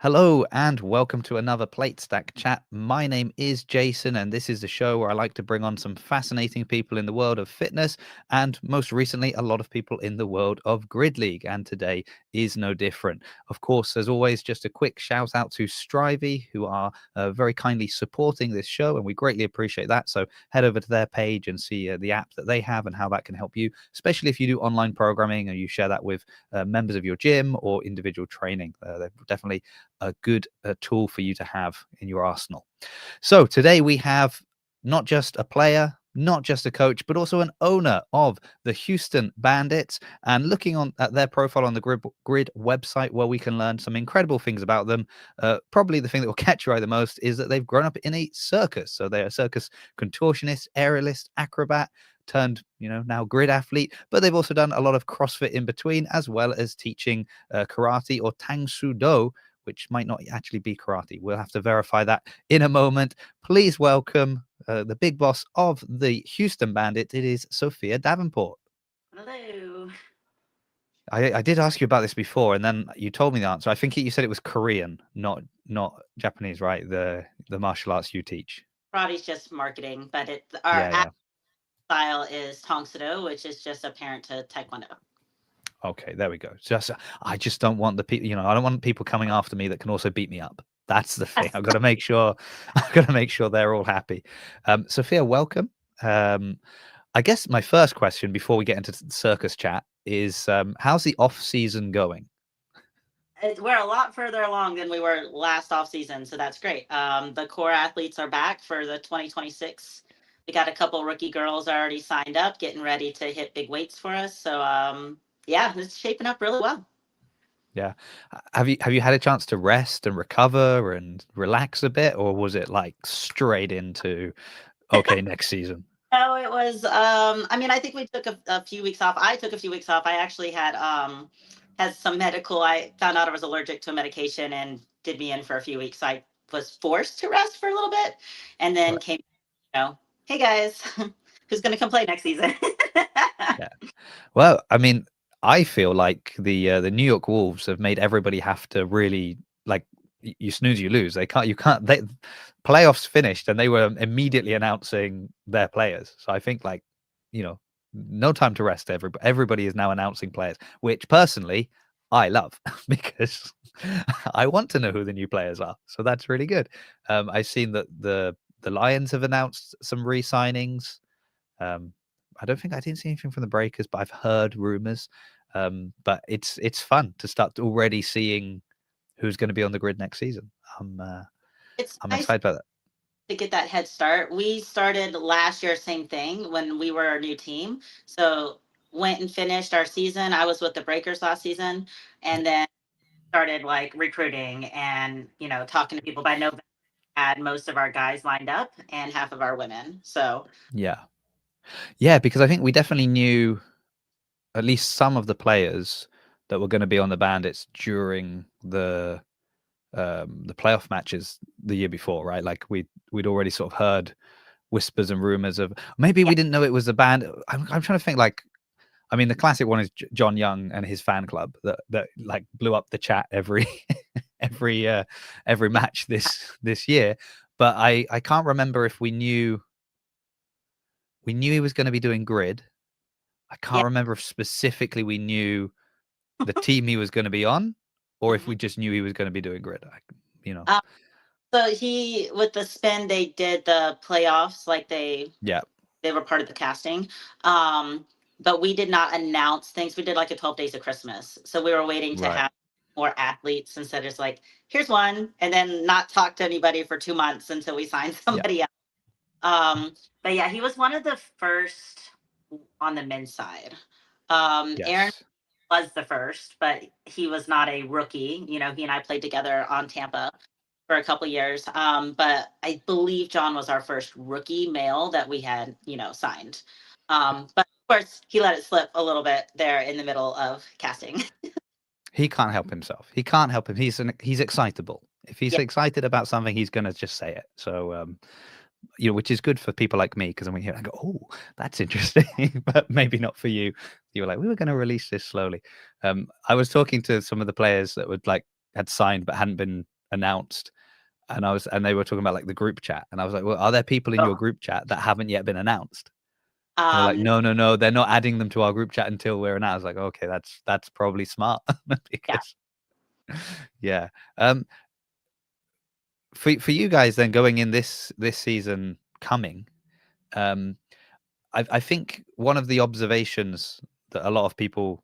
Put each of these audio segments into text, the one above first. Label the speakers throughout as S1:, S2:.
S1: Hello and welcome to another Plate Stack Chat. My name is Jason, and this is the show where I like to bring on some fascinating people in the world of fitness and most recently, a lot of people in the world of Grid League. And today is no different. Of course, as always, just a quick shout out to Strivey, who are very kindly supporting this show, and we greatly appreciate that. So head over to their page and see the app that they have and how that can help you, especially if you do online programming and you share that with members of your gym or individual training. They're definitely a good tool for you to have in your arsenal. So today we have not just a player, not just a coach, but also an owner of the Houston Bandits. And looking at their profile on the Grid website, where we can learn some incredible things about them. Probably the thing that will catch your eye the most is that they've grown up in a circus. So they're a circus contortionist, aerialist, acrobat, turned, now grid athlete, but they've also done a lot of CrossFit in between, as well as teaching karate or Tang Soo Do, which might not actually be karate. We'll have to verify that in a moment. Please welcome the big boss of the Houston Bandits. It is Sophia Davenport.
S2: Hello.
S1: I did ask you about this before, and then you told me the answer. I think you said it was Korean, not Japanese, right? The martial arts you teach.
S2: Karate's just marketing, but our
S1: Yeah.
S2: style is Tong Soo, which is just a parent to Taekwondo.
S1: Okay, there we go. I just don't want the people, I don't want people coming after me that can also beat me up. That's the thing. I've got to make sure they're all happy. Sophia, welcome. I guess my first question before we get into the circus chat is how's the off season going?
S2: We're a lot further along than we were last off season, so that's great. The core athletes are back for the 2026. We got a couple rookie girls already signed up, getting ready to hit big weights for us. So yeah, it's shaping up really well.
S1: Yeah. Have you had a chance to rest and recover and relax a bit, or was it like straight into okay, next season?
S2: No, it was. I think we took a few weeks off. I took a few weeks off. I actually had some medical. I found out I was allergic to a medication and did me in for a few weeks. I was forced to rest for a little bit, and then
S1: Right.
S2: came. Hey guys, who's going to come play next season?
S1: Yeah. Well, I mean, I feel like the New York Wolves have made everybody have to really like you snooze, you lose. They playoffs finished and they were immediately announcing their players. So I think no time to rest. Everybody is now announcing players, which personally I love because I want to know who the new players are. So that's really good. I've seen that the Lions have announced some re-signings. Um, I didn't see anything from the Breakers, but I've heard rumors. But it's fun to start already seeing who's going to be on the grid next season. I'm uh,
S2: It's
S1: I'm
S2: nice
S1: excited about that.
S2: to get that head start. We started last year, same thing when we were a new team. So went and finished our season. I was with the Breakers last season, and then started like recruiting and talking to people. By November, had most of our guys lined up and half of our women. So
S1: Yeah, yeah, because I think we definitely knew at least some of the players that were going to be on the Bandits during the playoff matches the year before, right? Like we'd already sort of heard whispers and rumors of maybe
S2: yeah,
S1: we didn't know it was a band. I'm trying to think like I mean, the classic one is John Young and his fan club that like blew up the chat every every match this year. But I can't remember if we knew he was going to be doing grid. I
S2: yeah.
S1: can't remember if specifically we knew the team he was going to be on, or if
S2: Mhm.
S1: we just knew he was going to be doing grid. You know,
S2: Um, so he with the spin, they did the playoffs like
S1: yeah,
S2: they were part of the casting. Um, but we did not announce things. We did like a 12 days of Christmas. So we were waiting to
S1: right,
S2: have more athletes instead of just like, here's one, and then not talk to anybody for 2 months until we signed
S1: yeah,
S2: somebody else. But yeah, he was one of the first on the men's side. Aaron
S1: yes,
S2: was the first, but he was not a rookie. He and I played together on Tampa for a couple years. But I believe John was our first rookie male that we had, signed. But of course, he let it slip a little bit there in the middle of casting.
S1: he can't help himself. He can't help him. He's excitable. If he's
S2: Yeah,
S1: excited about something, he's gonna just say it. So which is good for people like me because when we hear, I go, "Oh, that's interesting," but maybe not for you. You were like, "We were going to release this slowly." I was talking to some of the players that would like had signed but hadn't been announced. And they were talking about like the group chat, and I was like, well, are there people in your
S2: Oh,
S1: group chat that haven't yet been announced? And they're like,
S2: um,
S1: no, they're not adding them to our group chat until we're announced. I was like, okay, that's probably smart
S2: yeah.
S1: because yeah. For you guys then going in this season coming, um, I think one of the observations that a lot of people,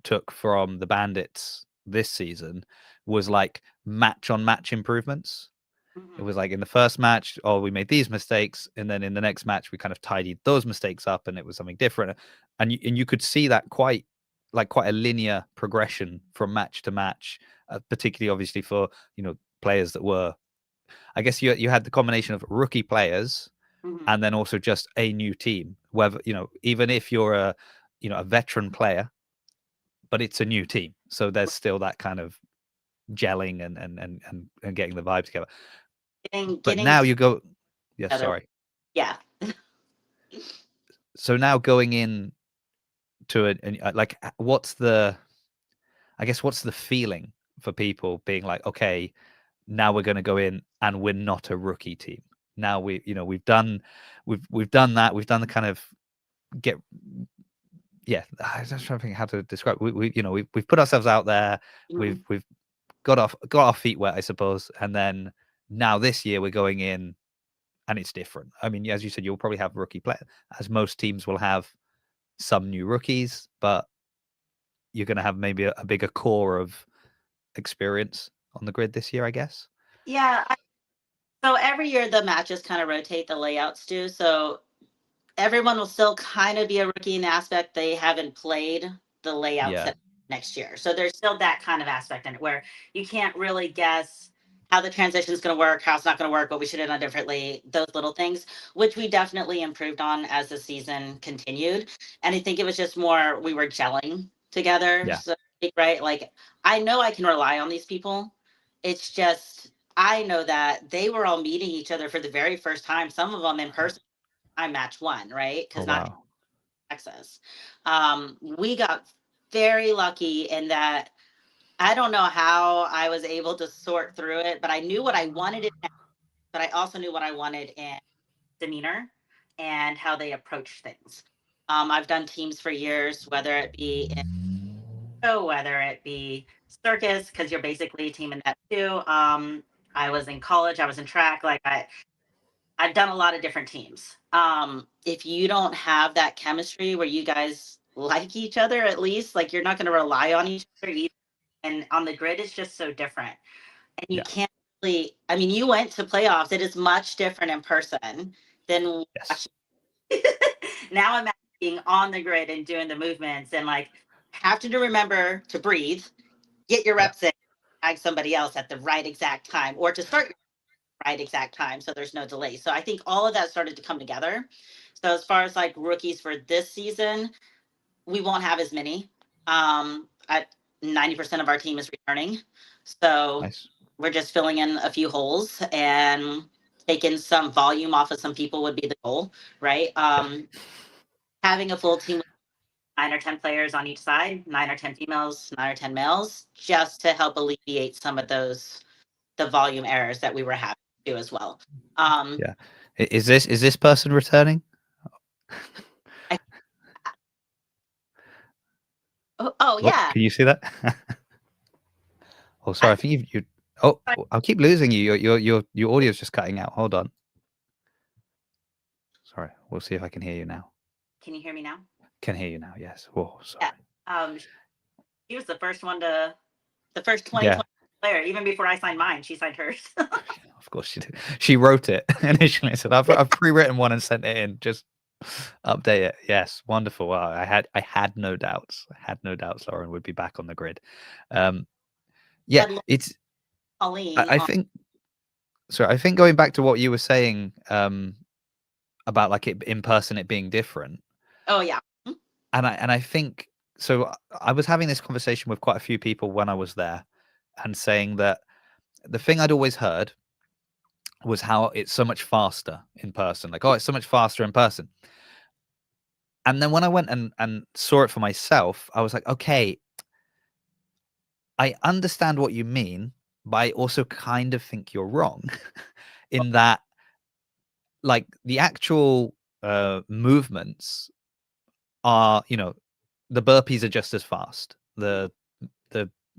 S1: took from the Bandits this season was like match on match improvements. It
S2: Mhm.
S1: was like in the first match, oh, we made these mistakes, and then in the next match, we kind of tidied those mistakes up, and it was something different. And you could see that quite a linear progression from match to match, particularly obviously for players that were, I guess you had the combination of rookie players
S2: Mhm.
S1: and then also just a new team. Whether even if you're a veteran player, but it's a new team, so there's still that kind of gelling and getting the vibe together. But
S2: Getting
S1: now you go, yeah,
S2: together.
S1: sorry.
S2: Yeah.
S1: So now going in to it, and like, what's the feeling for people being like, okay, now we're going to go in and we're not a rookie team. Now we've done that. We've done the kind of get, yeah. I was just trying to think how to describe. We've put ourselves out there.
S2: Mhm.
S1: We've got our feet wet, I suppose, and then now this year we're going in and it's different. I mean, as you said, you'll probably have rookie players, as most teams will have some new rookies, but you're going to have maybe a bigger core of experience on the grid this year, I guess.
S2: Yeah. So every year the matches kind of rotate, the layouts do. So everyone will still kind of be a rookie in the aspect they haven't played the layouts
S1: Yeah,
S2: at next year. So there's still that kind of aspect in it where you can't really guess how the transition is going to work, how it's not going to work, what we should have done differently, those little things, which we definitely improved on as the season continued. And I think it was just more we were gelling together.
S1: yeah,
S2: So, right? Like, I know I can rely on these people. It's just, I know that they were all meeting each other for the very first time, some of them in person. I match one, right?
S1: oh
S2: Because not
S1: wow,
S2: Texas. We got very lucky in that I don't know how I was able to sort through it, but I knew what I wanted in, but I also knew what I wanted in demeanor and how they approach things. I've done teams for years, whether it be in show, whether it be circus, because you're basically a team in that too. I was in college, I was in track, like I've done a lot of different teams. If you don't have that chemistry where you guys like each other, at least, like you're not going to rely on each other either. And on the grid, it's just so different. And you
S1: yeah,
S2: can't really, I mean, you went to playoffs. It is much different in person than
S1: yes,
S2: watching. Now I'm being on the grid and doing the movements and like having to remember to breathe, get your
S1: yeah,
S2: reps in, tag somebody else at the right exact time, or to start right exact time so there's no delay. So I think all of that started to come together. So as far as like rookies for this season, we won't have as many. At 90% of our team is returning. So
S1: nice,
S2: we're just filling in a few holes and taking some volume off of some people would be the goal, right?
S1: yeah,
S2: Having a full team with 9 or 10 players on each side, 9 or 10 females, 9 or 10 males, just to help alleviate some of those the volume errors that we were having to as well. Um,
S1: yeah. Is this person returning?
S2: I, oh
S1: Oh,
S2: yeah,
S1: can you see that? Oh, sorry. I think you. Oh, I'll keep losing you. Your audio is just cutting out. Hold on. Sorry. We'll see if I can hear you now.
S2: can you hear me now?
S1: Can hear you now. Yes. Oh,
S2: Yeah.
S1: sorry.
S2: She was the first
S1: Yeah.
S2: 2020 player. Even before I signed mine, she signed hers.
S1: Of course she did. She wrote it initially. I said, I've pre-written one and sent it in. Just update it. Yes, wonderful. Wow, I had no doubts. I had no doubts Lauren would be back on the grid. Um, yeah,
S2: Had
S1: it's.
S2: Pauline
S1: I
S2: on.
S1: think. Sorry, I think going back to what you were saying about like it in person, it being different,
S2: Oh yeah.
S1: and I think so. I was having this conversation with quite a few people when I was there, and saying that the thing I'd always heard was how it's so much faster in person. Like, oh, it's so much faster in person. And then when I went and saw it for myself, I was like, okay, I understand what you mean, but I also kind of think you're wrong in that, like, the actual movements are, the burpees are just as fast. The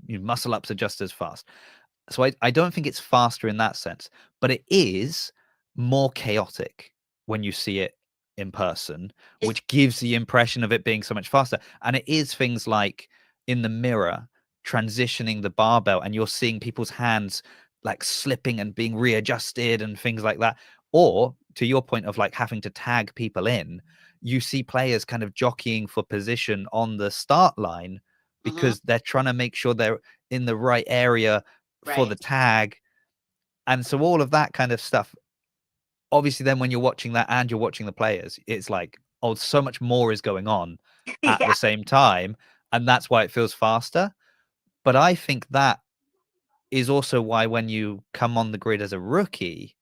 S1: muscle ups are just as fast. So I don't think it's faster in that sense, but it is more chaotic when you see it in person,
S2: It's
S1: which gives the impression of it being so much faster. And it is things like in the mirror transitioning the barbell, and you're seeing people's hands like slipping and being readjusted and things like that. Or to your point of like having to tag people in, you see players kind of jockeying for position on the start line
S2: mhm,
S1: because they're trying to make sure they're in the right area for the
S2: right.
S1: tag. And so all of that kind of stuff, obviously then when you're watching that and you're watching the players, it's like, oh, so much more is going on at
S2: Yeah.
S1: the same time, and that's why it feels faster. But I think that is also why when you come on the grid as a rookie,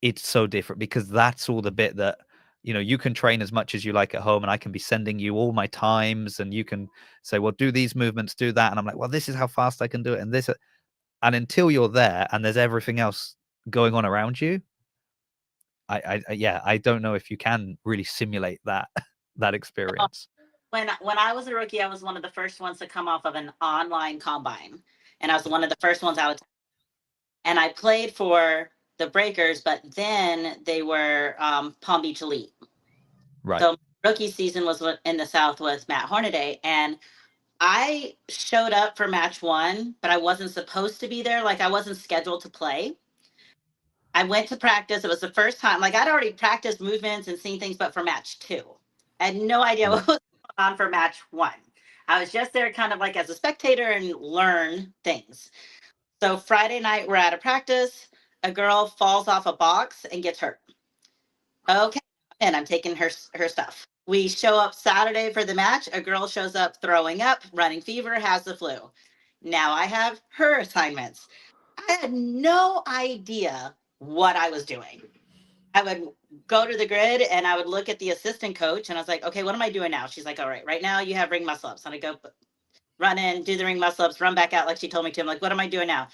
S1: it's so different, because that's all the bit that, you can train as much as you like at home, and I can be sending you all my times, and you can say, well, do these movements, do that, and I'm like, well, this is how fast I can do it, and this. And until you're there and there's everything else going on around you, yeah, I don't know if you can really simulate that that
S2: So
S1: experience.
S2: when I was a rookie, I was one of the first ones to come off of an online combine, and I was one of the first ones out. And I played for the Breakers, but then they were Palm Beach Elite.
S1: Right.
S2: So rookie season was in the South with Matt Hornaday, and I showed up for match one, but I wasn't supposed to be there. Like I wasn't scheduled to play. I went to practice. It was the first time. Like I'd already practiced movements and seen things, but for match two, I had no idea what
S1: Right.
S2: was going on for match one. I was just there kind of like as a spectator and learn things. So Friday night, we're at a practice. A girl falls off a box and gets hurt. Okay, and I'm taking her stuff. We show up Saturday for the match. A girl shows up throwing up, running fever, has the flu. Now I have her assignments. I had no idea what I was doing. I would go to the grid and I would look at the assistant coach and I was like, okay, what am I doing now? She's like, all right now you have ring muscle ups. And I go run in, do the ring muscle ups, run back out like she told me to. I'm like, what am I doing now?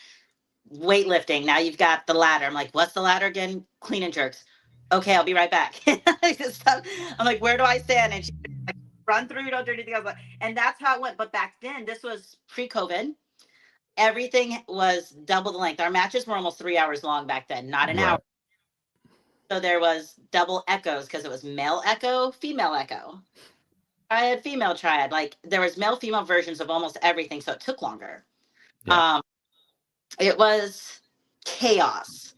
S2: Weightlifting. Now you've got the ladder. I'm like, what's the ladder again? Clean and jerks. Okay, I'll be right back. I'm like, where do I stand? And she's like, run through, don't do anything else. And that's how it went. But back then, this was pre-COVID. Everything was double the length. Our matches were almost 3 hours long back then, not an hour.
S1: Right.
S2: So there was double echoes because it was male echo, female echo. I had female triad. Like there was male, female versions of almost everything. So it took longer.
S1: Yeah.
S2: Um, it was chaos.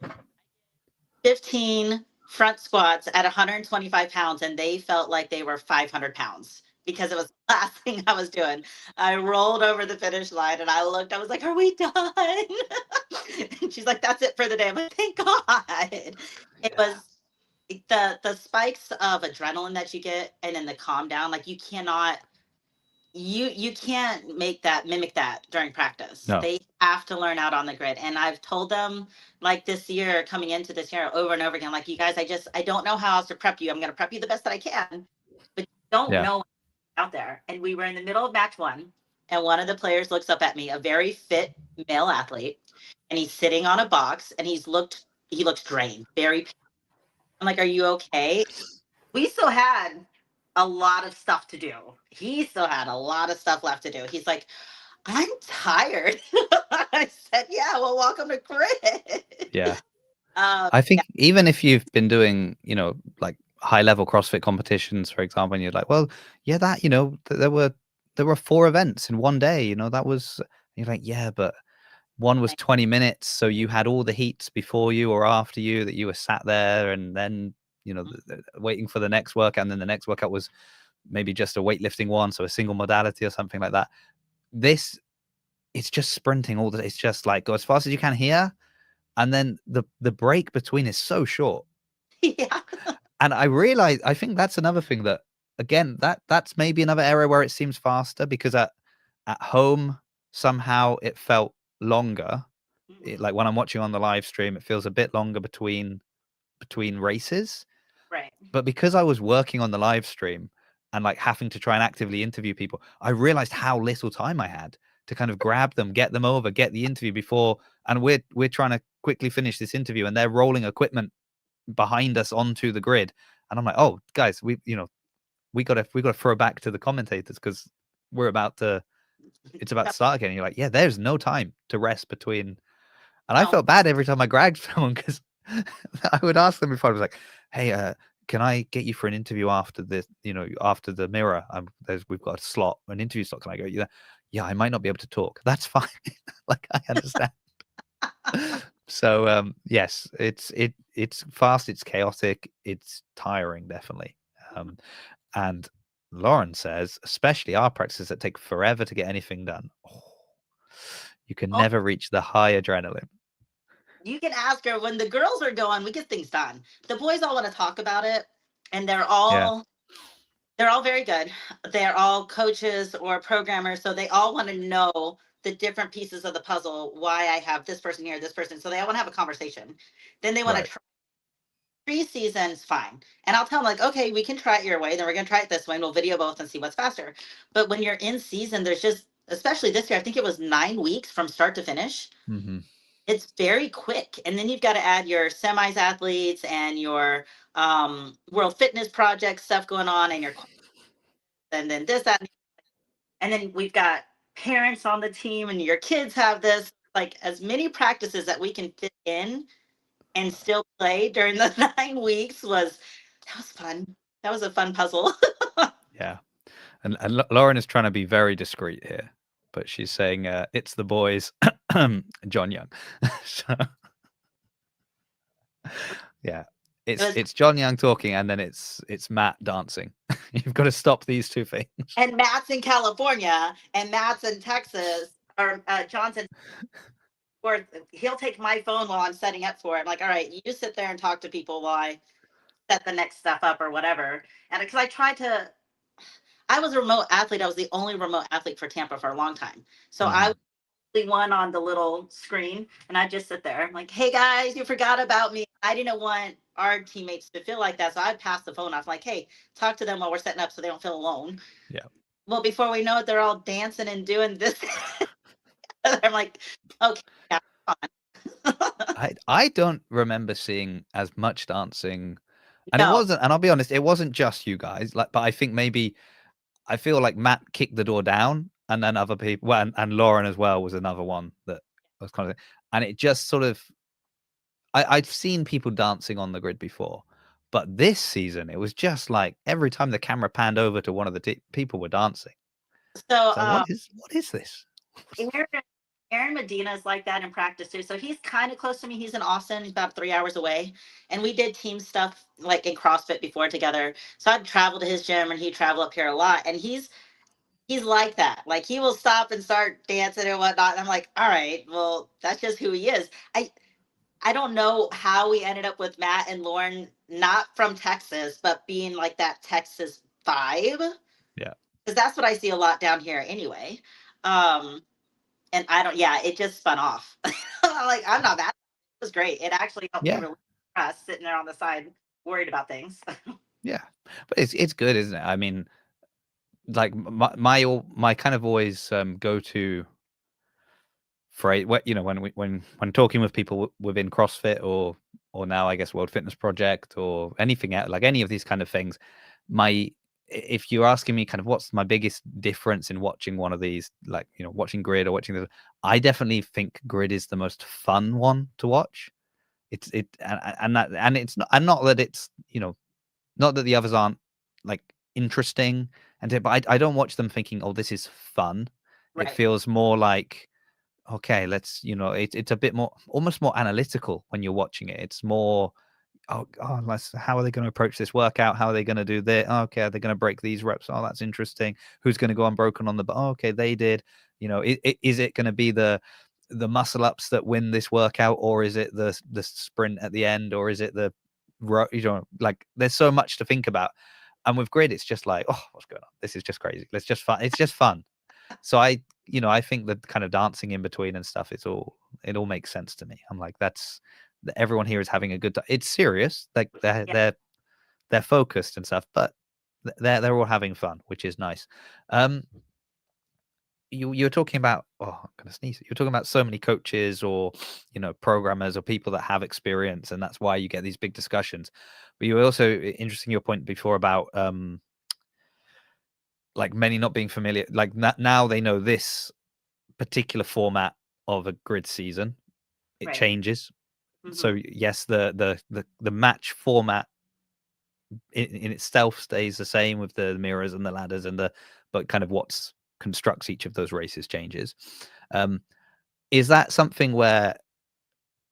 S2: 15 front squats at 125 pounds, and they felt like they were 500 pounds because it was the last thing I was doing. I rolled over the finish line and I looked, I was like, are we done? And she's like, that's it for the day. I'm like, thank God. It
S1: Yeah.
S2: was the spikes of adrenaline that you get and then the calm down, like you can't mimic that during practice.
S1: No.
S2: They have to learn out on the grid. And I've told them like this year, coming into this year over and over again, like you guys, I don't know how else to prep you. I'm gonna prep you the best that I can, but you don't
S1: Yeah.
S2: know out there. And we were in the middle of match one, and one of the players looks up at me, a very fit male athlete, and he's sitting on a box and he looks drained, very. I'm like, are you okay? We still had a lot of stuff to do. He still had a lot of stuff left to do. He's like, I'm tired. I said, yeah, well, welcome to grid.
S1: Yeah. I
S2: Yeah,
S1: think even if you've been doing, like high level CrossFit competitions, for example, and you're like, well, yeah, that, there were 4 events in one day, that was, you're like, yeah, but one was 20 minutes. So you had all the heats before you or after you that you were sat there, and then, waiting for the next workout. And then the next workout was maybe just a weightlifting one. So a single modality or something like that. This, it's just sprinting all the, it's just like go as fast as you can here. And then the break between is so short.
S2: yeah,
S1: And I think that's another thing that, again, that's maybe another area where it seems faster, because at home, somehow it felt longer.
S2: mhm,
S1: Like when I'm watching on the live stream, it feels a bit longer between races.
S2: right.
S1: But because I was working on the live stream and like having to try and actively interview people, I realized how little time I had. to kind of grab them, get them over, get the interview before, and we're trying to quickly finish this interview, and they're rolling equipment behind us onto the grid, and I'm like, oh guys, we got to throw back to the commentators because we're about to it's about to start again. And you're like, yeah, there's no time to rest between. And I
S2: No.
S1: felt bad every time I grabbed someone because I would ask them before. I was like, hey, can I get you for an interview after this, after the mirror? We've got a slot, an interview slot. Can I go? Yeah, I might not be able to talk. That's fine. Like, I understand. So yes, it's fast, it's chaotic, it's tiring, definitely. And Lauren says, especially our practices that take forever to get anything done. Oh, you can
S2: Oh,
S1: never reach the high adrenaline.
S2: you can ask her when the girls are going, we get things done. The boys all want to talk about it, and they're
S1: Yeah,
S2: all very good. They're all coaches or programmers, so they all want to know the different pieces of the puzzle, why I have this person here, this person. So they all want to have a conversation. Then they want to
S1: right.
S2: try pre-season's fine. And I'll tell them like, okay, we can try it your way, then we're gonna try it this way and we'll video both and see what's faster. But when you're in season, there's just, especially this year, I think it was 9 weeks from start to finish.
S1: Mm-hmm.
S2: It's very quick. And then you've got to add your semis athletes and your world fitness project stuff going on and your and then this, that, and then we've got parents on the team and your kids have this, like as many practices that we can fit in and still play during the 9 weeks that was fun. That was a fun puzzle.
S1: Yeah. And Lauren is trying to be very discreet here, but she's saying it's the boys, John Young. So, yeah, it's John Young talking, and then it's Matt dancing. You've got to stop these two things.
S2: And Matt's in California and Matt's in Texas, or Johnson, or he'll take my phone while I'm setting up for it. I'm like, all right, you sit there and talk to people while I set the next stuff up or whatever. And because I was a remote athlete. I was the only remote athlete for Tampa for a long time. So I was the one on the little screen and I just sit there. I'm like, hey guys, you forgot about me. I didn't want our teammates to feel like that. So I'd pass the phone off like, hey, talk to them while we're setting up so they don't feel alone.
S1: Yeah.
S2: Well, before we know it, they're all dancing and doing this. I'm like, okay, yeah,
S1: I don't remember seeing as much dancing, and it
S2: no.
S1: wasn't. And I'll be honest, it wasn't just you guys. Like, but I think maybe I feel like Matt kicked the door down, and then other people, well, and Lauren as well was another one that was kind of, and it just sort of, I'd seen people dancing on the grid before, but this season it was just like every time the camera panned over to one of the people were dancing.
S2: So
S1: So what is this?
S2: Aaron Medina is like that in practice too. So he's kind of close to me. He's in Austin. He's about 3 hours away. And we did team stuff like in CrossFit before together. So I'd travel to his gym and he'd travel up here a lot. And he's like that. Like he will stop and start dancing and whatnot. And I'm like, all right, well, that's just who he is. I don't know how we ended up with Matt and Lauren, not from Texas, but being like that Texas vibe.
S1: Yeah.
S2: Because that's what I see a lot down here anyway. And I don't, yeah, it just spun off. Like, I'm not mad. It was great. It actually helped me
S1: Yeah.
S2: relieve stress sitting there on the side, worried about things.
S1: Yeah. But it's good, isn't it? I mean, like my kind of always go to phrase, when talking with people within CrossFit or now I guess World Fitness Project or anything else, like any of these kind of things, if you're asking me kind of what's my biggest difference in watching one of these, like, watching grid or watching this, I definitely think grid is the most fun one to watch. And it's not, and not that it's, not that the others aren't like interesting, but I don't watch them thinking, oh, this is fun. It
S2: Right.
S1: feels more like, okay, let's, it's a bit more, almost more analytical when you're watching it. It's more, how are they going to approach this workout? How are they going to do that? Oh, okay, are they going to break these reps? Oh, that's interesting. Who's going to go unbroken on the? Oh, okay, they did. Is it going to be the muscle ups that win this workout, or is it the sprint at the end, or is it the like there's so much to think about. And with grid, it's just like, oh, what's going on? This is just crazy. Let's just fun. It's just fun. So I think the kind of dancing in between and stuff, it all makes sense to me. I'm like, everyone here is having a good time. It's serious, like they're focused and stuff, but they're all having fun, which is nice. you're talking about, oh, I'm gonna sneeze. You're talking about so many coaches or programmers or people that have experience, and that's why you get these big discussions. But you also interesting your point before about like many not being familiar. Like now they know this particular format of a grid season. It
S2: Right.
S1: changes.
S2: Hmm.
S1: So yes, the match format in itself stays the same with the mirrors and the ladders but kind of what's constructs each of those races changes. Is that something where,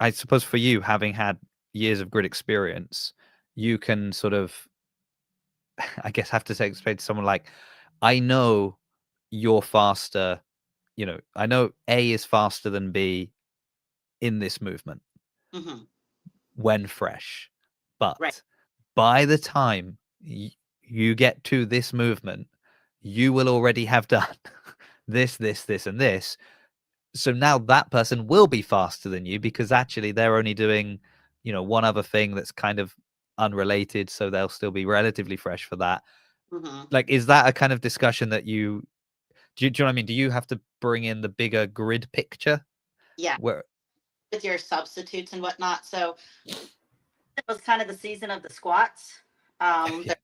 S1: I suppose for you, having had years of grid experience, you can sort of, I guess, have to say, explain to someone like, I know you're faster, I know A is faster than B in this movement
S2: Hmm.
S1: when fresh,
S2: Right.
S1: but by the time you get to this movement, you will already have done this, and this. So now that person will be faster than you because actually they're only doing, one other thing that's kind of unrelated. So they'll still be relatively fresh for that.
S2: Hmm.
S1: Like, is that a kind of discussion that do you know what I mean? Do you have to bring in the bigger grid picture
S2: Yeah,
S1: where,
S2: with your substitutes and whatnot. So it was kind of the season of the squats. There's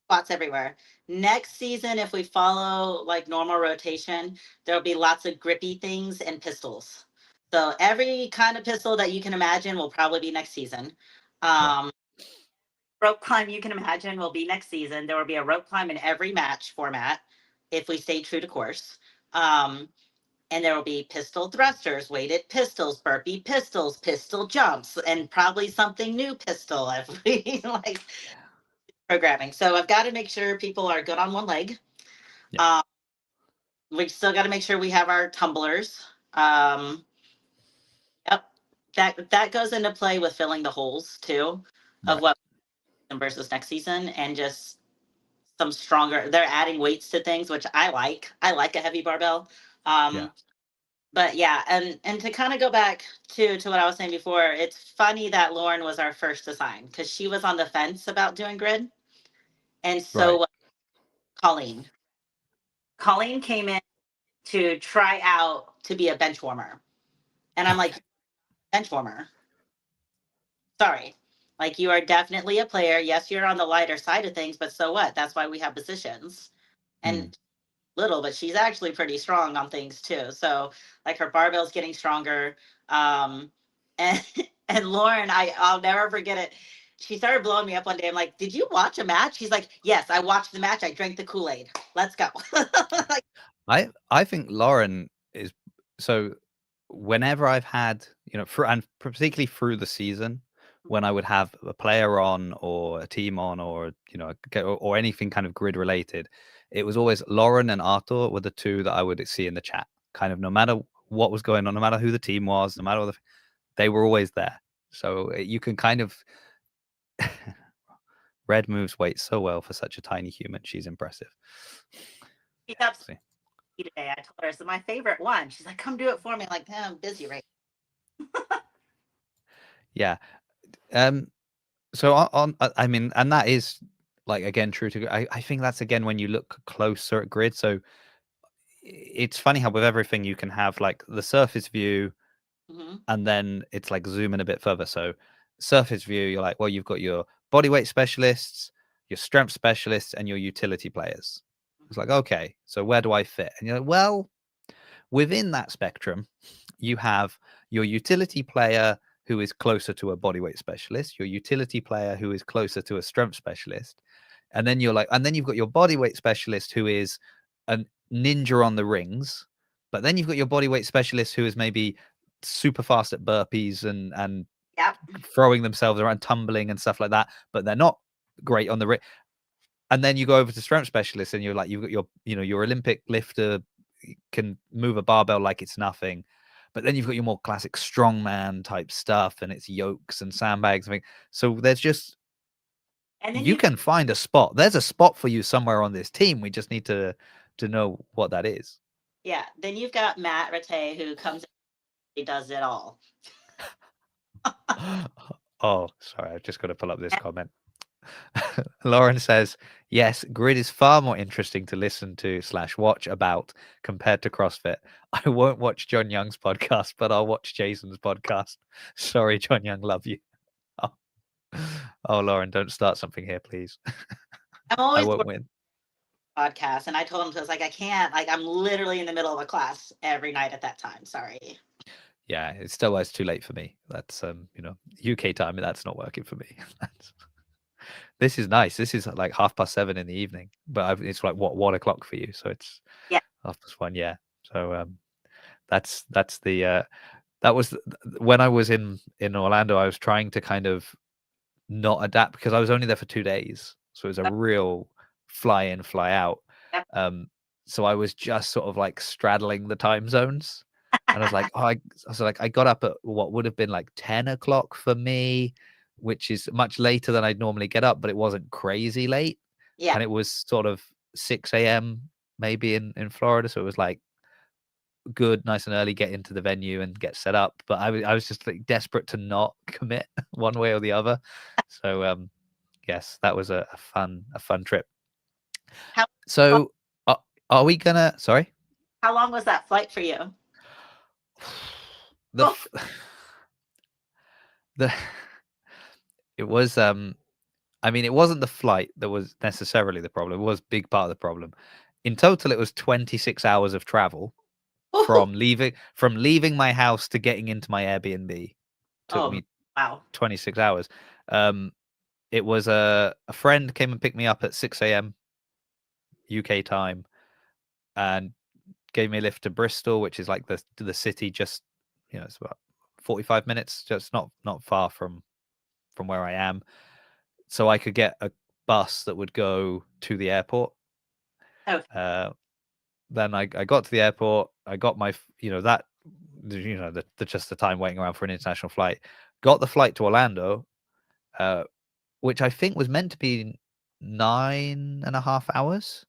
S2: squats everywhere. Next season, if we follow like normal rotation, there'll be lots of grippy things and pistols. So every kind of pistol that you can imagine will probably be next season.
S1: right?
S2: Um, rope climb you can imagine will be next season. There will be a rope climb in every match format if we stay true to course. Um, and there will be pistol thrusters, weighted pistols, burpee pistols, pistol jumps, and probably something new pistol if we like programming. So I've got to make sure people are good on one leg.
S1: Yeah,
S2: Um, we still got to make sure we have our tumblers. Um, yep, that goes into play with filling the holes too, of
S1: right.
S2: what versus next season, and just some stronger. They're adding weights to things, which I like. I like a heavy barbell.
S1: Yeah,
S2: Um, but yeah, and to kind of go back to what I was saying before, it's funny that Lauren was our first to sign because she was on the fence about doing grid, and so
S1: right.
S2: was Colleen. Colleen came in to try out to be a bench warmer, and I'm like,
S1: Okay.
S2: bench warmer? Sorry, like you are definitely a player. Yes, you're on the lighter side of things, but so what? That's why we have positions.
S1: Hmm.
S2: And little, but she's actually pretty strong on things too. So like her barbell's getting stronger. And and Lauren, I'll never forget it. She started blowing me up one day. I'm like, "Did you watch a match?" She's like, "Yes, I watched the match. I drank the Kool-Aid. Let's go." Like,
S1: I think Lauren is so. Whenever I've had, and particularly through the season, when I would have a player on or a team on, or or anything kind of grid related, it was always Lauren and Arthur were the two that I would see in the chat. Kind of no matter what was going on, no matter who the team was, no matter what they were always there. So you can kind of Red moves weight so well for such a tiny human. She's impressive.
S2: she
S1: Yeah.
S2: helps
S1: See.
S2: me today. I told her it's my favorite one. She's like, "Come do it for me." I'm like, I'm busy right
S1: Yeah. Um. So I mean, and that is like again true to. I think that's again when you look closer at grid. So it's funny how with everything you can have like the surface view,
S2: now. Hmm.
S1: and then it's like zoom in a bit further. So surface view, you're like, well, you've got your bodyweight specialists, your strength specialists, and your utility players. It's like, okay, so where do I fit? And you're like, well, within that spectrum, you have your utility player who is closer to a bodyweight specialist, your utility player who is closer to a strength specialist, and then and then you've got your bodyweight specialist who is a ninja on the rings, but then you've got your bodyweight specialist who is maybe super fast at burpees and
S2: Yep.
S1: throwing themselves around, tumbling and stuff like that, but they're not great on the ring. And then you go over to strength specialists and you're like, you've got your Olympic lifter can move a barbell like it's nothing. But then you've got your more classic strongman type stuff and it's yokes and sandbags. So there's just,
S2: And then
S1: you
S2: you've
S1: can find a spot. There's a spot for you somewhere on this team. We just need to know what that is.
S2: yeah, then you've got Matt Rattay who comes in, he does it all.
S1: Oh, sorry. I've just got to pull up this comment. Lauren says, yes, grid is far more interesting to listen to / watch about compared to CrossFit. I won't watch John Young's podcast, but I'll watch Jason's podcast. Sorry, John Young, love you. Oh, oh Lauren, don't start something here, please.
S2: I'm
S1: I
S2: always
S1: won't
S2: working
S1: win.
S2: podcast, and I told him, so I was like, I can't. Like, I'm literally in the middle of a class every night at that time. Sorry.
S1: Yeah, it's still too late for me. That's UK time, that's not working for me. This is nice. This is like 7:30 in the evening, but it's like what 1 o'clock for you, so it's
S2: Yeah.
S1: 1:30. Yeah. So that's the that was when I was in Orlando. I was trying to kind of not adapt because I was only there for 2 days, so it was a real fly in, fly out.
S2: Yep.
S1: So I was just sort of like straddling the time zones, and I was like, I got up at what would have been like 10 o'clock for me, which is much later than I'd normally get up, but it wasn't crazy late,
S2: Yeah.
S1: and it was sort of 6 a.m. maybe in Florida, so it was like good, nice and early, get into the venue and get set up. But I was just like desperate to not commit one way or the other. So yes, that was a fun trip.
S2: How
S1: So are we gonna? Sorry.
S2: how long was that flight for you?
S1: The
S2: Oh,
S1: the it was I mean, it wasn't the flight that was necessarily the problem. It was a big part of the problem. In total, it was 26 hours of travel
S2: oh,
S1: from leaving my house to getting into my Airbnb. Took
S2: oh,
S1: me
S2: wow.
S1: 26 hours. It was a friend came and picked me up at 6 a.m. UK time and gave me a lift to Bristol, which is like the city just, it's about 45 minutes, just not far from where I am. So I could get a bus that would go to the airport.
S2: Okay.
S1: Then I got to the airport. I got my, just the time waiting around for an international flight. Got the flight to Orlando, which I think was meant to be 9.5 hours.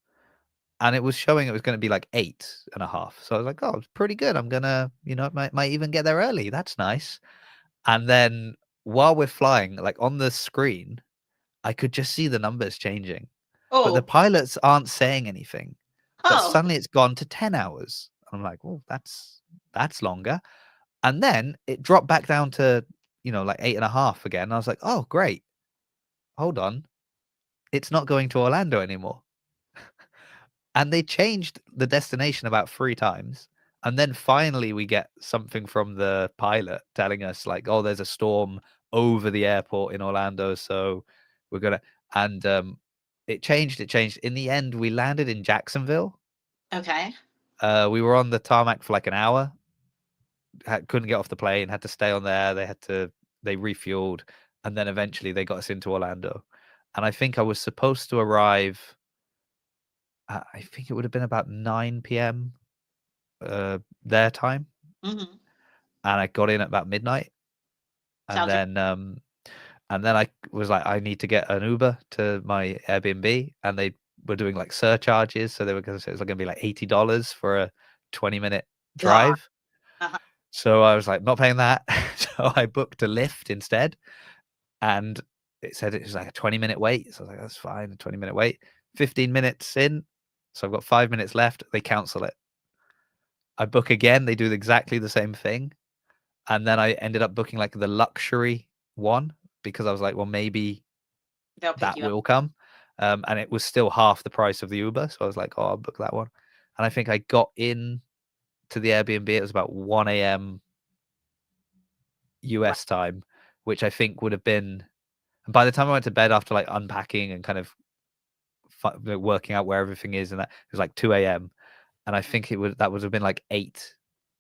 S1: And it was showing it was going to be like 8.5. So I was like, oh, it's pretty good. I'm going to, might even get there early. That's nice. And then while we're flying, like on the screen, I could just see the numbers changing. But the
S2: Oh,
S1: pilots aren't saying anything. But
S2: oh,
S1: suddenly it's gone to 10 hours. I'm like, oh, that's longer. And then it dropped back down to, like 8.5 again. I was like, oh, great. Hold on. It's not going to Orlando anymore. And they changed the destination about 3 times. And then finally we get something from the pilot telling us like, oh, there's a storm over the airport in Orlando. So we're gonna and it changed. In the end, we landed in Jacksonville.
S2: okay.
S1: We were on the tarmac for like an hour. Couldn't get off the plane, had to stay on there. They refueled, and then eventually they got us into Orlando. And I think I was supposed to arrive, I think it would have been about 9 p.m. Their time,
S2: Hmm.
S1: and I got in at about midnight. And
S2: Sounds right.
S1: then I was like, I need to get an Uber to my Airbnb, and they were doing like surcharges, so they were going to say it was going to be like $80 for a 20-minute
S2: God.
S1: drive.
S2: Uh-huh.
S1: So I was like, not paying that. So I booked a Lyft instead, and it said it was like a 20-minute wait. So I was like, that's fine, a 20-minute wait. 15 minutes in, so I've got 5 minutes left. They cancel it. I book again. They do exactly the same thing. And then I ended up booking like the luxury one because I was like, well, maybe
S2: They'll pick
S1: that
S2: you up.
S1: will come. And it was still half the price of the Uber. So I was like, oh, I'll book that one. And I think I got in to the Airbnb. It was about 1 a.m.
S2: Wow.
S1: US time, which I think would have been. And by the time I went to bed after like unpacking and kind of working out where everything is, and that it was like 2 a.m. And I think that would have been like 8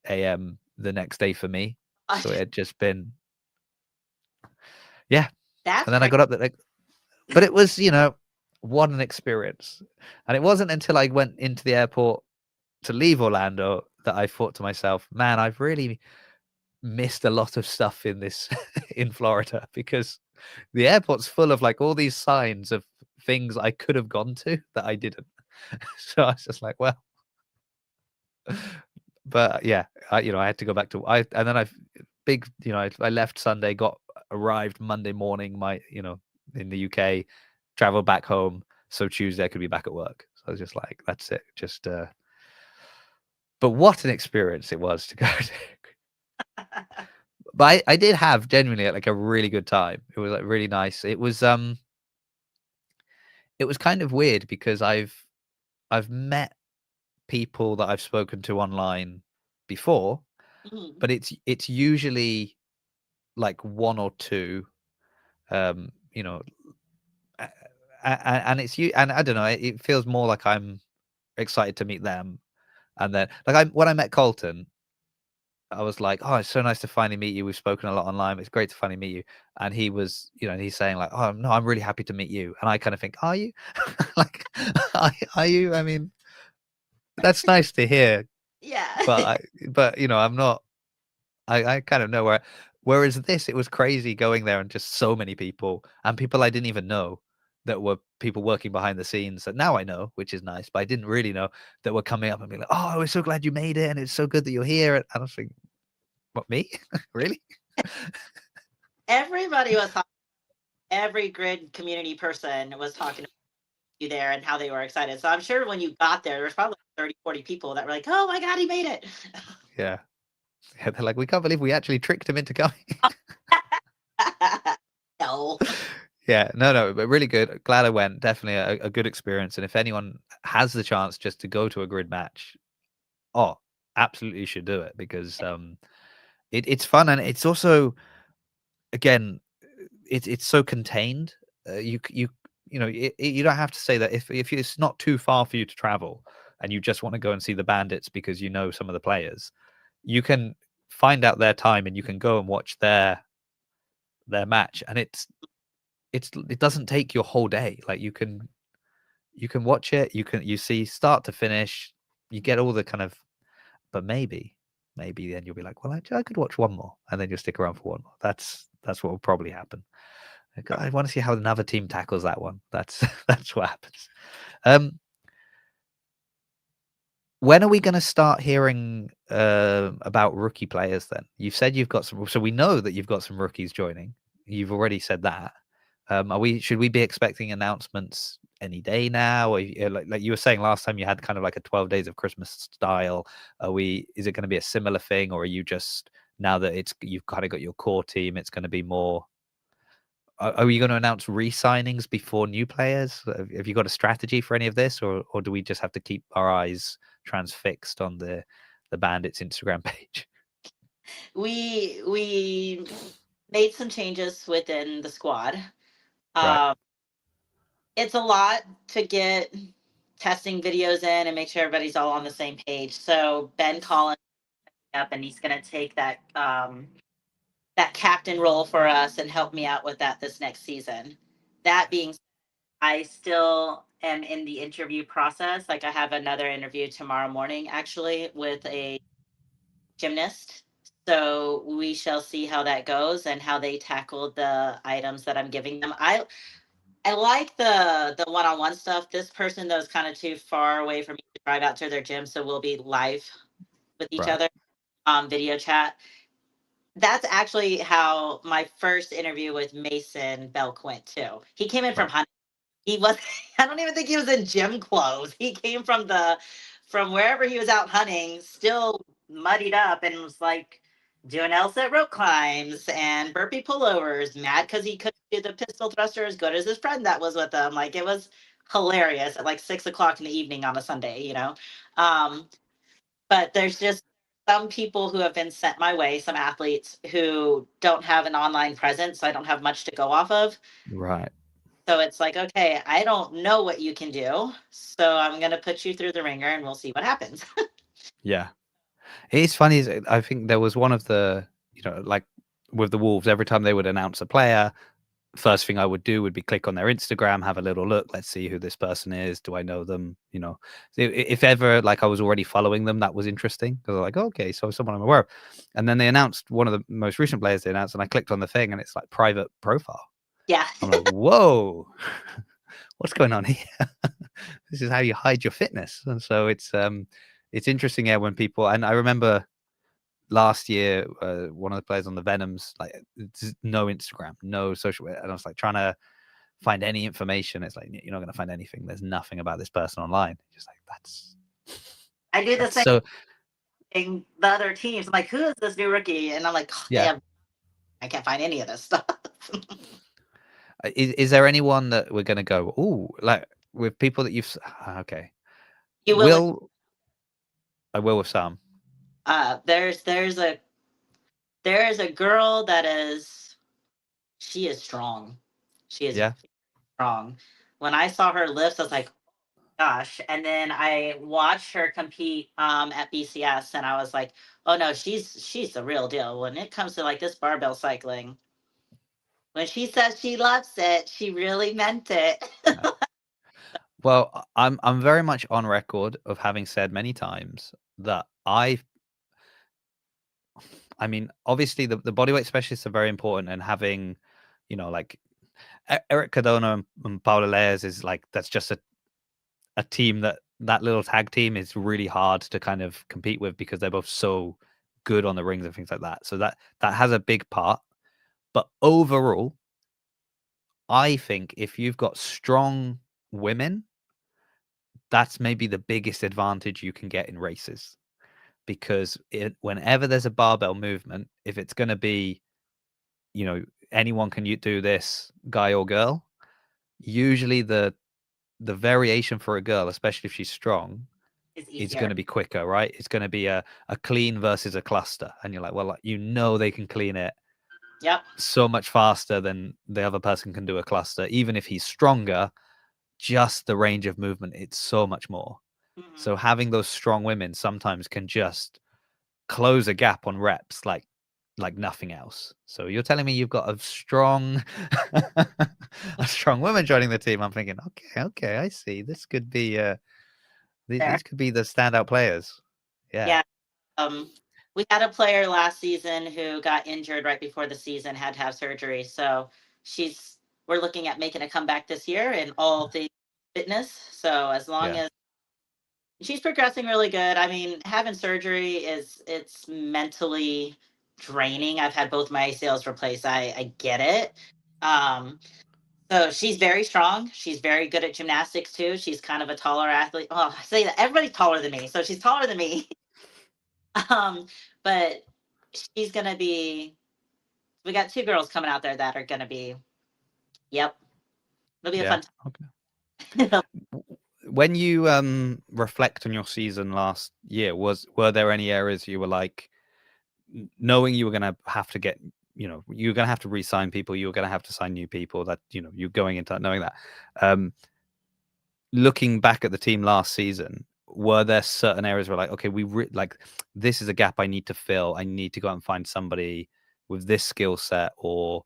S1: a.m. the next day for me. So it had just been, yeah.
S2: That's
S1: And then I
S2: crazy.
S1: got up that, like, but it was, what an experience. And it wasn't until I went into the airport to leave Orlando that I thought to myself, man, I've really missed a lot of stuff in this in Florida, because the airport's full of like all these signs of things I could have gone to that I didn't. So I was just like, well, but yeah, I had to go back to and then I left Sunday, arrived Monday morning. My, in the UK, traveled back home, so Tuesday I could be back at work. So I was just like, that's it. Just but what an experience it was to go to. But I did have genuinely like a really good time. It was like really nice. It was kind of weird because I've met people that I've spoken to online before,
S2: Mhm.
S1: but it's usually like one or two, you know, and it's you, and I don't know, it feels more like I'm excited to meet them, and then like when I met Colton, I was like, oh, it's so nice to finally meet you. We've spoken a lot online. It's great to finally meet you. And he was, he's saying like, oh no, I'm really happy to meet you. And I kind of think, are you? Like, are you? I mean, that's nice to hear,
S2: Yeah.
S1: but I'm not. I kind of know where. Whereas this, it was crazy going there and just so many people and people I didn't even know that were people working behind the scenes that now I know, which is nice, but I didn't really know that were coming up and being like, oh, we're so glad you made it and it's so good that you're here. And I was thinking, what, me? Really?
S2: Everybody was talking, every grid community person was talking about you there and how they were excited. So I'm sure when you got there was probably 30, 40 people that were like, oh my God, he made it.
S1: Yeah. Yeah, they're like, we can't believe we actually tricked him into coming.
S2: No.
S1: Yeah, no, but really good. Glad I went. Definitely a good experience. And if anyone has the chance just to go to a grid match, oh, absolutely you should do it because it's fun and it's also again it's so contained. You don't have to say that if it's not too far for you to travel and you just want to go and see the Bandits because you know some of the players, you can find out their time and you can go and watch their match, and it doesn't take your whole day. Like you can watch it, you see start to finish, you get all the kind of, but maybe then you'll be like, well, actually, I could watch one more, and then you'll stick around for one more. That's what will probably happen. Like, I want to see how another team tackles that one. That's that's what happens. Um, when are we going to start hearing about rookie players? Then you've said you've got some, so we know that you've got some rookies joining. You've already said that. Should we be expecting announcements any day now? Or like you were saying last time, you had kind of like a 12 days of Christmas style. Is it going to be a similar thing, or are you just now that you've kind of got your core team, it's going to be more? Are you going to announce re-signings before new players? Have you got a strategy for any of this, or do we just have to keep our eyes transfixed on the Bandits Instagram page?
S2: We made some changes within the squad.
S1: Right,
S2: Um, it's a lot to get testing videos in and make sure everybody's all on the same page. So Ben Collins up and he's going to take that captain role for us and help me out with that this next season. That being said, I still am in the interview process. Like I have another interview tomorrow morning actually with a gymnast. So we shall see how that goes and how they tackle the items that I'm giving them. I like the one-on-one stuff. This person though is kind of too far away for me to drive out to their gym, so we'll be live with each
S1: right,
S2: other, video chat. That's actually how my first interview with Mason Belk went too. He came in from
S1: right.
S2: Huntington. He was I don't even think he was in gym clothes. He came from wherever he was out hunting, still muddied up and was like doing LSAT rope climbs and burpee pullovers, mad because he couldn't do the pistol thruster as good as his friend that was with him. Like it was hilarious at like 6 o'clock in the evening on a Sunday. Um, but there's just some people who have been sent my way, some athletes who don't have an online presence, so I don't have much to go off of.
S1: Right.
S2: So it's like, okay, I don't know what you can do. So I'm going to put you through the ringer and we'll see what happens.
S1: Yeah. It's funny. I think there was one of the, like with the Wolves, every time they would announce a player, first thing I would do would be click on their Instagram, have a little look. Let's see who this person is. Do I know them? If ever like I was already following them, that was interesting because like, okay, so someone I'm aware of. And then they announced one of the most recent players they announced, and I clicked on the thing, and it's like private profile.
S2: Yeah.
S1: I'm like, whoa, what's going on here? This is how you hide your fitness. And so it's interesting, yeah, when people, and I remember last year, one of the players on the Venoms, like no Instagram, no social, and I was like trying to find any information. It's like you're not going to find anything. There's nothing about this person online. Just like
S2: I do the
S1: that's
S2: same
S1: so
S2: thing. The other teams, I'm like, who is this new rookie? And I'm like, oh,
S1: yeah.
S2: I can't find any of this stuff.
S1: Is there anyone that we're going to go? Oh, like with people that you've okay.
S2: You will with
S1: Will I will with Sam.
S2: there's a girl that she is strong. She is
S1: Yeah.
S2: strong. When I saw her lifts, I was like, gosh. And then I watched her compete at BCS, and I was like, oh no, she's the real deal. When it comes to like this barbell cycling, when she says she loves it, she really meant it.
S1: Well, I'm very much on record of having said many times that I mean, obviously the bodyweight specialists are very important, and having, like Eric Cardona and Paula Leyes is like that's just a team that little tag team is really hard to kind of compete with because they're both so good on the rings and things like that. So that has a big part. But overall, I think if you've got strong women, that's maybe the biggest advantage you can get in races. Because whenever there's a barbell movement, if it's going to be, anyone can you do this, guy or girl, usually the variation for a girl, especially if she's strong,
S2: It's
S1: is
S2: easier.
S1: going to be quicker, right? It's going to be a clean versus a cluster. And you're like, well, they can clean it
S2: Yep.
S1: so much faster than the other person can do a cluster. Even if he's stronger, just the range of movement, it's so much more.
S2: Mm-hmm.
S1: So having those strong women sometimes can just close a gap on reps like nothing else. So you're telling me you've got a strong a strong woman joining the team. I'm thinking, okay, I see. This could be
S2: There.
S1: these could be the standout players. Yeah.
S2: Yeah. We had a player last season who got injured right before the season, had to have surgery. So we're looking at making a comeback this year in all the fitness. So as long
S1: Yeah.
S2: as she's progressing really good. I mean, having surgery it's mentally draining. I've had both my ACLs replaced. I get it. Um, so she's very strong. She's very good at gymnastics too. She's kind of a taller athlete. Oh, I say that everybody's taller than me, so she's taller than me. But she's gonna be. We got two girls coming out there that are gonna be. Yep, it'll be a
S1: Yeah.
S2: fun
S1: Okay.
S2: time.
S1: When you reflect on your season last year, were there any areas you were like, knowing you were going to have to get, you were going to have to re-sign people, you were going to have to sign new people, that you're going into that knowing that, looking back at the team last season, were there certain areas where like, okay, like this is a gap I need to fill, I need to go out and find somebody with this skill set, or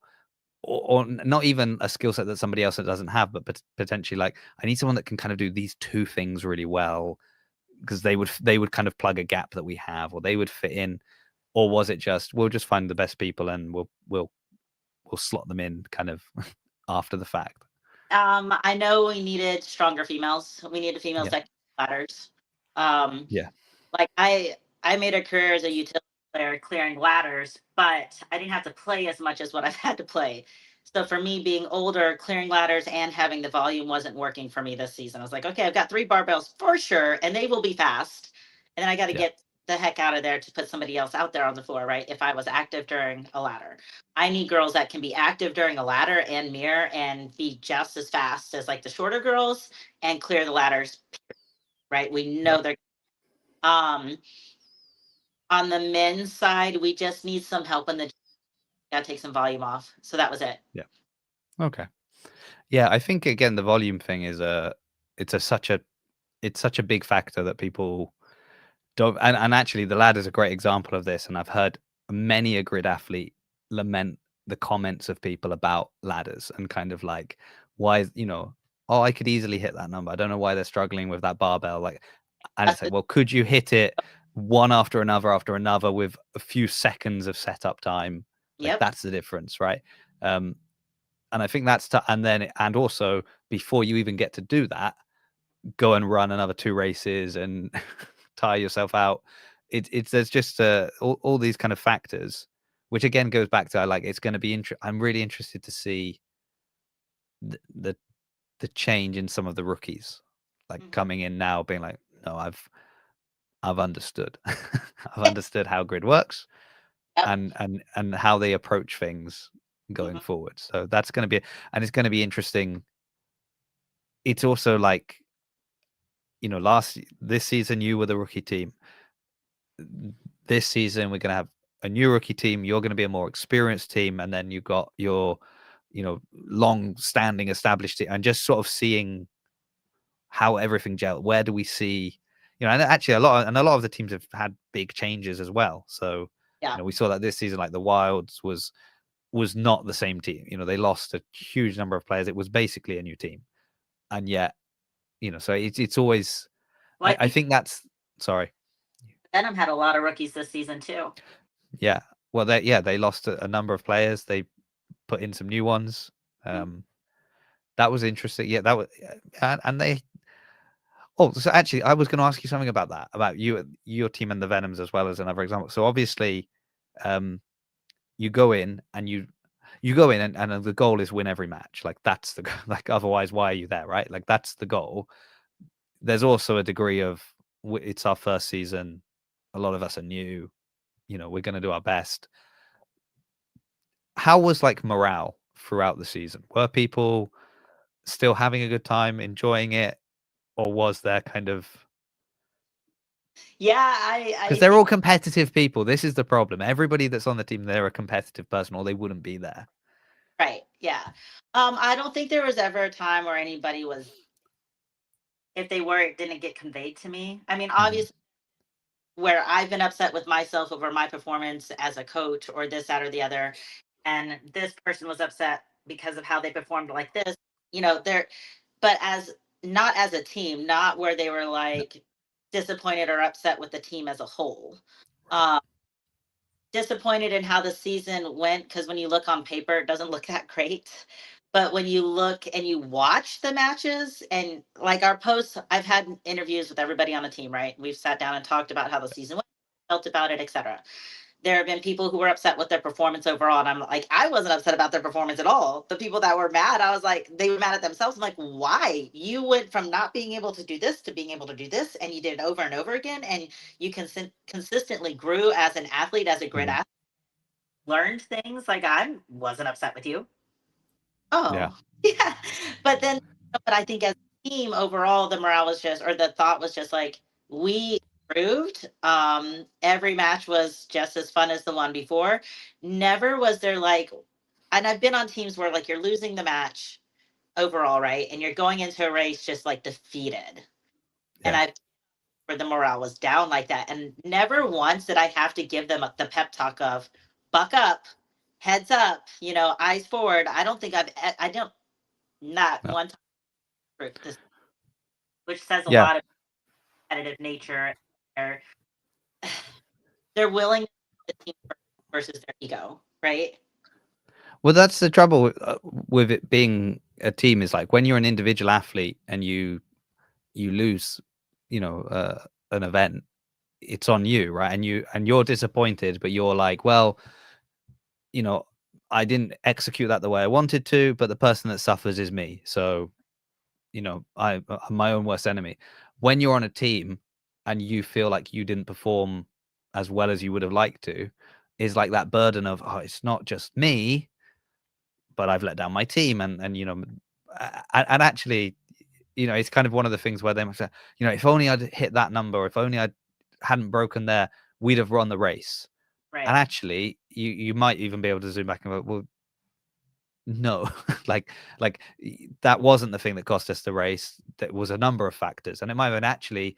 S1: not even a skill set that somebody else doesn't have, but potentially like I need someone that can kind of do these two things really well, because they would kind of plug a gap that we have, or they would fit in? Or was it just we'll just find the best people and we'll slot them in kind of after the fact?
S2: I know we needed stronger females. We needed females
S1: Yeah.
S2: that can ladders. Um,
S1: Yeah.
S2: like I made a career as a utility player clearing ladders, but I didn't have to play as much as what I've had to play. So for me being older, clearing ladders and having the volume wasn't working for me this season. I was like, okay, I've got three barbells for sure, and they will be fast. And then I got to
S1: Yeah.
S2: get the heck out of there to put somebody else out there on the floor, right? If I was active during a ladder. I need girls that can be active during a ladder and mirror and be just as fast as like the shorter girls and clear the ladders, right? We
S1: Yeah.
S2: know they're um on the men's side, we just need some help in the gotta take some volume off. So that was it.
S1: Yeah. Okay. Yeah, I think again the volume thing is it's such a big factor that people don't, and actually the lad is a great example of this, and I've heard many a grid athlete lament the comments of people about ladders and kind of like, why, oh, I could easily hit that number, I don't know why they're struggling with that barbell, like, and
S2: That's
S1: it's like, well, could you hit it one after another with a few seconds of setup time? Like
S2: yep.
S1: that's the difference, right? And I think and also before you even get to do that, go and run another two races and tire yourself out. It's there's just all these kind of factors, which again goes back to like it's going to be I'm really interested to see the the change in some of the rookies, like coming in now, being like, no, I've understood, I've understood how grid works,
S2: Yep.
S1: and how they approach things going forward. So that's going to be, and it's going to be interesting. It's also like, this season you were the rookie team. This season we're going to have a new rookie team. You're going to be a more experienced team, and then you've got your, long-standing established team, and just sort of seeing how everything gel. Where do we see, and actually a lot of the teams have had big changes as well. So,
S2: Yeah.
S1: we saw that this season, like the Wilds was not the same team. They lost a huge number of players. It was basically a new team, and yet, so it's always.
S2: Well,
S1: I think that's sorry.
S2: Venom had a lot of rookies this season too.
S1: Yeah. Well, they lost a number of players. They put in some new ones. That was interesting. Yeah, that was, and they. Oh, so actually, I was going to ask you something about that, about your team and the Venoms as well as another example. So obviously, you go in and you go in and the goal is win every match. Like that's the like otherwise why are you there, right? Like that's the goal. There's also a degree of it's our first season. A lot of us are new. We're going to do our best. How was like morale throughout the season? Were people still having a good time, enjoying it, or was there kind of
S2: Yeah,
S1: because
S2: I
S1: they're
S2: think
S1: all competitive people. This is the problem. Everybody that's on the team, they're a competitive person, or they wouldn't be there.
S2: right. Yeah. I don't think there was ever a time where anybody was, if they were, it didn't get conveyed to me. I mean, obviously, where I've been upset with myself over my performance as a coach or this, that, or the other, and this person was upset because of how they performed like this, they're, but as not as a team, not where they were like disappointed or upset with the team as a whole. Um, Disappointed in how the season went because when you look on paper, it doesn't look that great. But when you look and you watch the matches and like our posts, I've had interviews with everybody on the team, right? We've sat down and talked about how the season went, felt about it, etc. There have been people who were upset with their performance overall. And I'm like, I wasn't upset about their performance at all. The people that were mad, I was like, they were mad at themselves. I'm like, why? You went from not being able to do this to being able to do this, and you did it over and over again. And you consistently grew as an athlete, as a grid athlete, learned things. Like, I wasn't upset with you.
S1: Yeah.
S2: Oh, yeah. But then, but I think as a team overall, the morale was just, or the thought was just like, we improved. Every match was just as fun as the one before. Never was there like, and I've been on teams where like you're losing the match overall, right? And you're going into a race just like defeated. And
S1: Yeah.
S2: I, where the morale was down like that. And never once did I have to give them the pep talk of buck up, heads up, eyes forward. I don't think I don't, not
S1: No.
S2: one time this, which says a
S1: Yeah.
S2: lot of competitive nature. They're they're willing to put the team versus their ego, right?
S1: Well, that's the trouble with it being a team, is like when you're an individual athlete and you lose, an event, it's on you, right? And you're disappointed, but you're like, well, you know, I didn't execute that the way I wanted to, but the person that suffers is me. So, I'm my own worst enemy. When you're on a team and you feel like you didn't perform as well as you would have liked to, is like that burden of, oh, it's not just me, but I've let down my team, and actually, it's kind of one of the things where they must say, if only I'd hit that number, or if only I hadn't broken there, we'd have run the race. And
S2: Right.
S1: actually, you might even be able to zoom back and go, well, no, like that wasn't the thing that cost us the race. There was a number of factors, and it might have been actually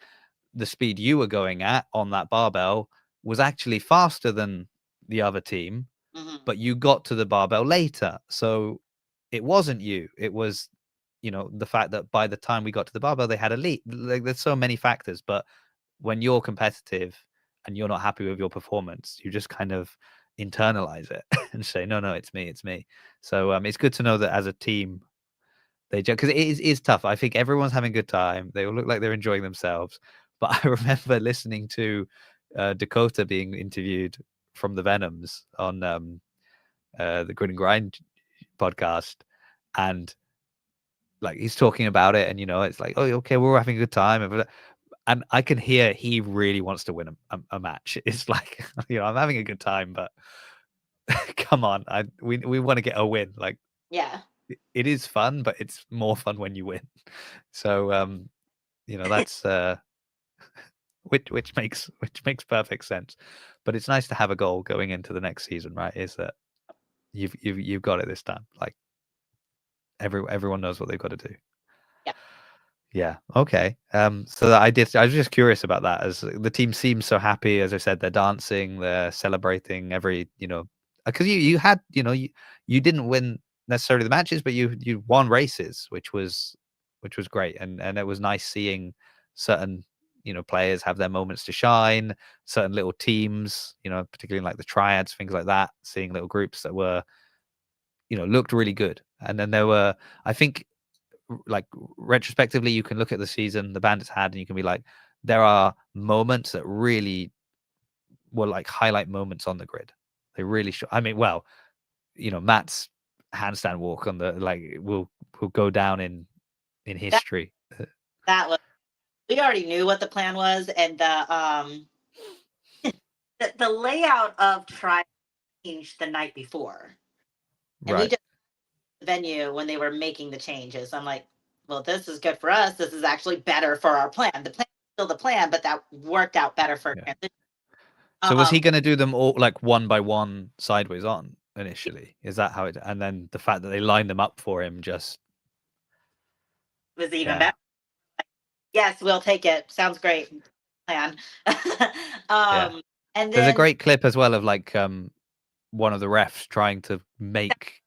S1: the speed you were going at on that barbell was actually faster than the other team,
S2: Mm-hmm.
S1: but you got to the barbell later. So it wasn't you. It was, the fact that by the time we got to the barbell, they had a lead. Like, there's so many factors, but when you're competitive and you're not happy with your performance, you just kind of internalize it and say, no, it's me, it's me. So it's good to know that as a team, because it is tough. I think everyone's having a good time. They all look like they're enjoying themselves. But I remember listening to Dakota being interviewed from the Venoms on the Grid and Grind podcast, and like he's talking about it, and it's like, oh, okay, we're having a good time, and I can hear he really wants to win a match. It's like, I'm having a good time, but come on, we want to get a win. Like,
S2: Yeah.
S1: it is fun, but it's more fun when you win. So that's which makes perfect sense. But it's nice to have a goal going into the next season, right? Is that you've got it this time. Like, everyone knows what they've got to do.
S2: Yeah.
S1: Yeah. Okay. So I was just curious about that, as the team seems so happy. As I said, they're dancing, they're celebrating every, because you had, you didn't win necessarily the matches, but you won races, which was great, and it was nice seeing certain, players have their moments to shine. Certain little teams, particularly like the triads, things like that. Seeing little groups that were, looked really good, and then there were, I think, like, retrospectively, you can look at the season the Bandits had, and you can be like, there are moments that really were like highlight moments on the grid. They really show. I mean, well, Matt's handstand walk on the, like, will go down in
S2: That
S1: history.
S2: that was, we already knew what the plan was, and the layout of try changed the night before, and we
S1: Right.
S2: just the venue when they were making the changes. I'm like, well, this is good for us. This is actually better for our plan. The plan is still the plan, but that worked out better for
S1: Yeah.
S2: transition.
S1: So was he
S2: Um,
S1: going to do them all like one by one sideways on initially? Is that how it? And then the fact that they lined them up for him, just
S2: was even
S1: yeah,
S2: better. Yes, we'll take it. Sounds great. Plan.
S1: yeah.
S2: um, and
S1: There's a
S2: then
S1: great clip as well of, like, one of the refs trying to make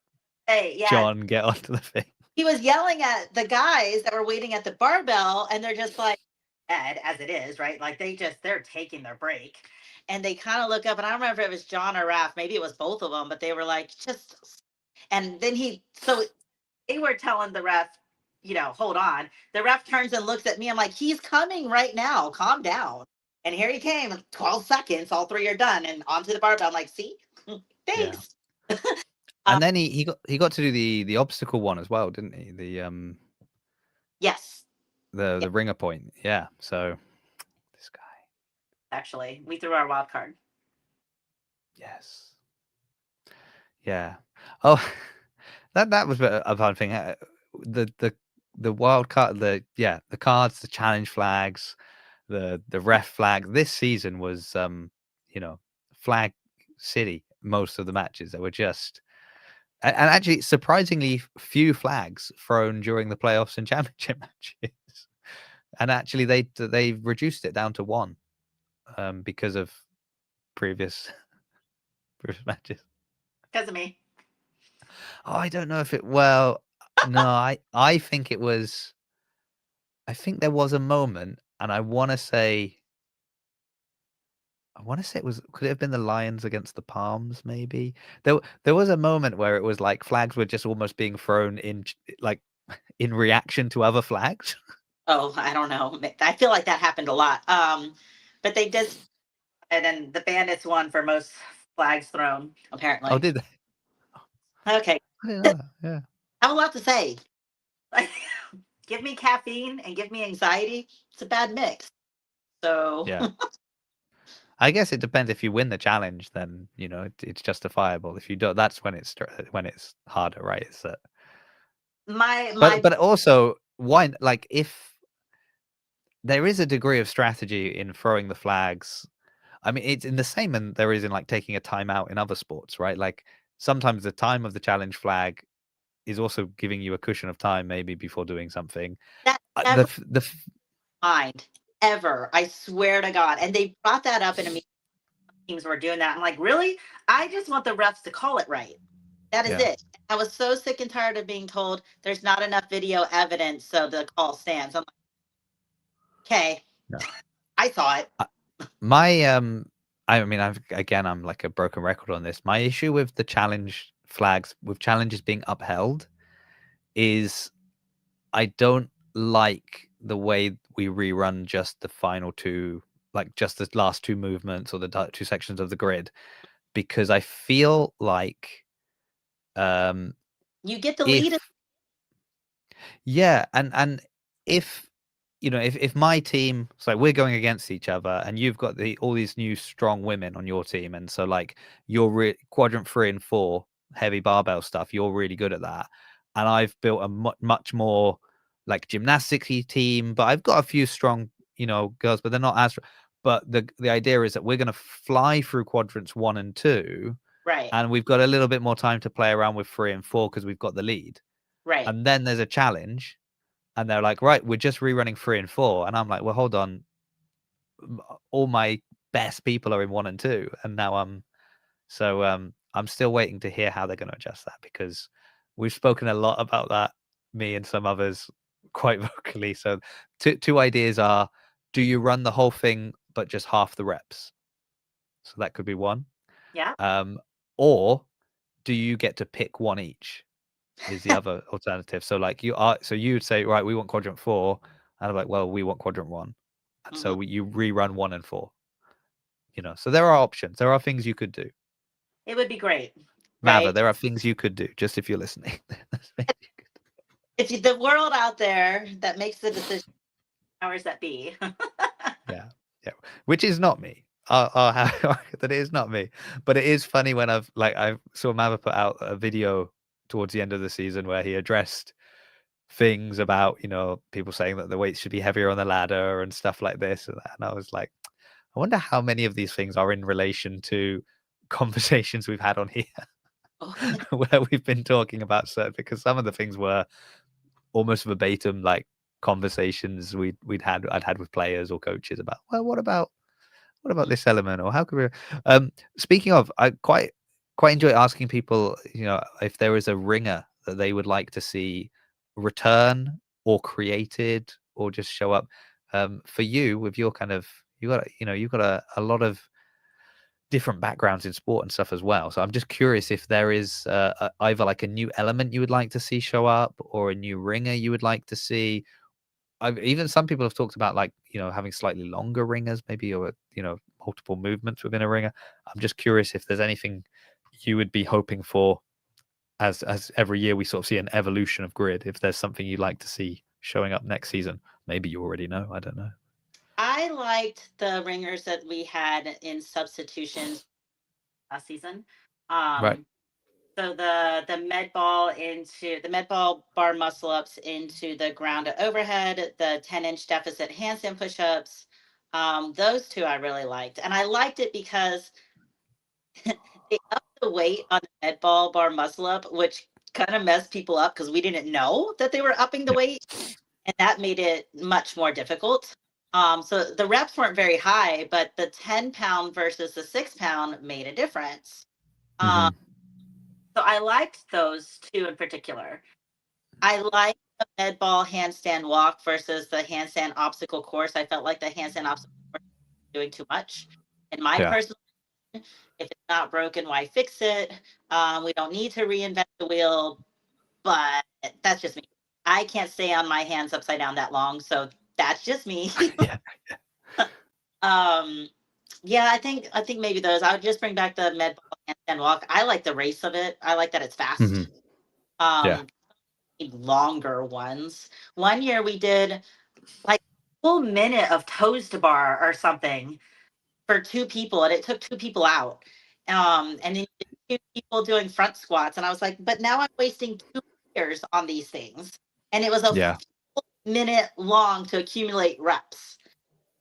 S2: hey, yeah,
S1: John get onto the thing.
S2: he was yelling at the guys that were waiting at the barbell, and they're just like, Ed, as it is, right? Like they're taking their break, and they kind of look up, and I don't remember if it was John or Raph, maybe it was both of them, but they were like, just, and then so they were telling the ref, hold on. The ref turns and looks at me. I'm like, he's coming right now. Calm down. And here he came. 12 seconds. All three are done. And onto the barbell. I'm like, see,
S1: Yeah.
S2: thanks.
S1: And then he got to do the obstacle one as well, didn't he?
S2: Yes.
S1: The ringer point. Yeah. So this guy.
S2: Actually, we threw our wild card.
S1: Yes. Yeah. Oh, that was a fun thing. The wild card, the cards, the challenge flags, the ref flag. This season was flag city. Most of the matches that were just, and actually surprisingly few flags thrown during the playoffs and championship matches. And actually they reduced it down to one, because of previous matches.
S2: Because of me.
S1: Oh, I don't know if it. Well, no, I think it was. I think there was a moment, and I want to say. I want to say it was. Could it have been the Lions against the Palms? Maybe there was a moment where it was like flags were just almost being thrown in, like, in reaction to other flags.
S2: Oh, I don't know. I feel like that happened a lot. But they did, and then the Bandits won for most flags thrown,
S1: Oh,
S2: apparently.
S1: did they?
S2: Okay.
S1: I didn't know that. Yeah.
S2: I have a lot to say. Like, give me caffeine and give me anxiety. It's a bad mix. So
S1: Yeah. I guess it depends. If you win the challenge, then it's justifiable. If you don't, that's when it's harder, right? It's that.
S2: my
S1: But also, why? Like, if there is a degree of strategy in throwing the flags. I mean, it's in the same, and there is in, like, taking a timeout in other sports, right? Like, sometimes the time of the challenge flag is also giving you a cushion of time, maybe, before doing something.
S2: that
S1: The
S2: never
S1: the
S2: mind ever. I swear to God. And they brought that up in a meeting. Teams were doing that. I'm like, really? I just want the refs to call it right. That is
S1: yeah.
S2: it. I was so sick and tired of being told there's not enough video evidence, so the call stands. I'm like, okay,
S1: Yeah.
S2: I saw it.
S1: My I mean, I'm like a broken record on this. My issue with the challenge flags, with challenges being upheld, is I don't like the way we rerun just the final two, like just the last two movements or the two sections of the grid, because I feel like,
S2: You get the lead.
S1: if Yeah, and if if my team, so we're going against each other, and you've got all these new strong women on your team, and so like you're quadrant 3 and 4 heavy barbell stuff, you're really good at that, and I've built a much more like gymnastics-y team, but I've got a few strong girls, but they're not as. But the idea is that we're going to fly through quadrants 1 and 2,
S2: Right.
S1: and we've got a little bit more time to play around with 3 and 4 because we've got the lead,
S2: Right.
S1: and then there's a challenge and they're like, right, we're just rerunning 3 and 4. And I'm like, well, hold on. All my best people are in 1 and 2. And now I'm still waiting to hear how they're going to adjust that, because we've spoken a lot about that, me and some others, quite vocally. So two ideas are, do you run the whole thing, but just half the reps? So that could be one.
S2: Yeah.
S1: Or do you get to pick one each? Is the other alternative. So like you'd say, right, we want quadrant 4, and I'm like, well, we want quadrant 1, and
S2: Hmm.
S1: so you rerun 1 and 4. So there are options, there are things you could do.
S2: It would be great,
S1: Mava,
S2: right?
S1: there are things you could do, just if you're listening.
S2: It's the world out there that makes the decision, powers that be.
S1: Yeah, which is not me. That is not me, but it is funny when I saw Mava put out a video towards the end of the season where he addressed things about people saying that the weights should be heavier on the ladder and stuff like this and that. And I was like, I wonder how many of these things are in relation to conversations we've had on here
S2: Oh,
S1: where we've been talking about certain, because some of the things were almost verbatim like conversations I'd had with players or coaches about, well, what about this element, or how could we speaking of, I quite enjoy asking people, if there is a ringer that they would like to see return or created or just show up. For you, with your kind of, you've got a lot of different backgrounds in sport and stuff as well, so I'm just curious if there is either like a new element you would like to see show up, or a new ringer you would like to see. Even some people have talked about, like, having slightly longer ringers, maybe, or multiple movements within a ringer. I'm just curious if there's anything you would be hoping for, as every year we sort of see an evolution of grid. If there's something you'd like to see showing up next season, maybe you already know. I don't know.
S2: I liked the ringers that we had in substitutions last season.
S1: Right.
S2: Um, so the med ball bar muscle ups into the ground to overhead, the 10-inch deficit handstand push ups. Those two I really liked, and I liked it because they upped the weight on the med ball bar muscle up, which kind of messed people up because we didn't know that they were upping the
S1: Yeah.
S2: weight, and that made it much more difficult. So the reps weren't very high, but the 10-pound versus the 6-pound made a difference. Um,
S1: Hmm.
S2: so I liked those two in particular. I liked the med ball handstand walk versus the handstand obstacle course. I felt like the handstand obstacle course was doing too much. In my
S1: Yeah.
S2: personal, if it's not broken, why fix it? We don't need to reinvent the wheel, but that's just me. I can't stay on my hands upside down that long, so that's just me.
S1: Yeah.
S2: um, yeah, I think maybe those. I would just bring back the med ball handstand walk. I like the race of it. I like that it's
S1: Hmm.
S2: fast.
S1: Yeah.
S2: Um, longer ones. One year we did like a full minute of toes to bar or something for two people, and it took two people out. And then two people doing front squats, and I was like, but now I'm wasting 2 years on these things, and it was a
S1: Yeah.
S2: full minute long to accumulate reps.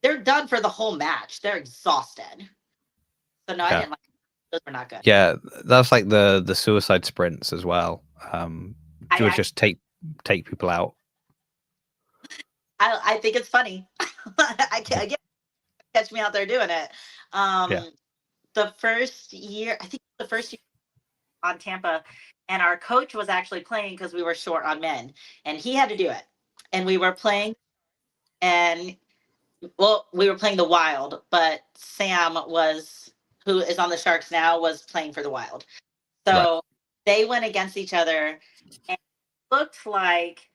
S2: They're done for the whole match. They're exhausted. So no, I
S1: Yeah.
S2: didn't like those. Were not good.
S1: Yeah. That's like the suicide sprints as well. You would
S2: I
S1: just take people out.
S2: I think it's funny. I can't again catch me out there doing it.
S1: Yeah.
S2: Um, the first year, I think the first year on Tampa, and our coach was actually playing because we were short on men, and he had to do it. And we were playing, and well, we were playing the Wild, but Sam was, who is on the Sharks now, was playing for the Wild.
S1: Right.
S2: So they went against each other, and it looked like,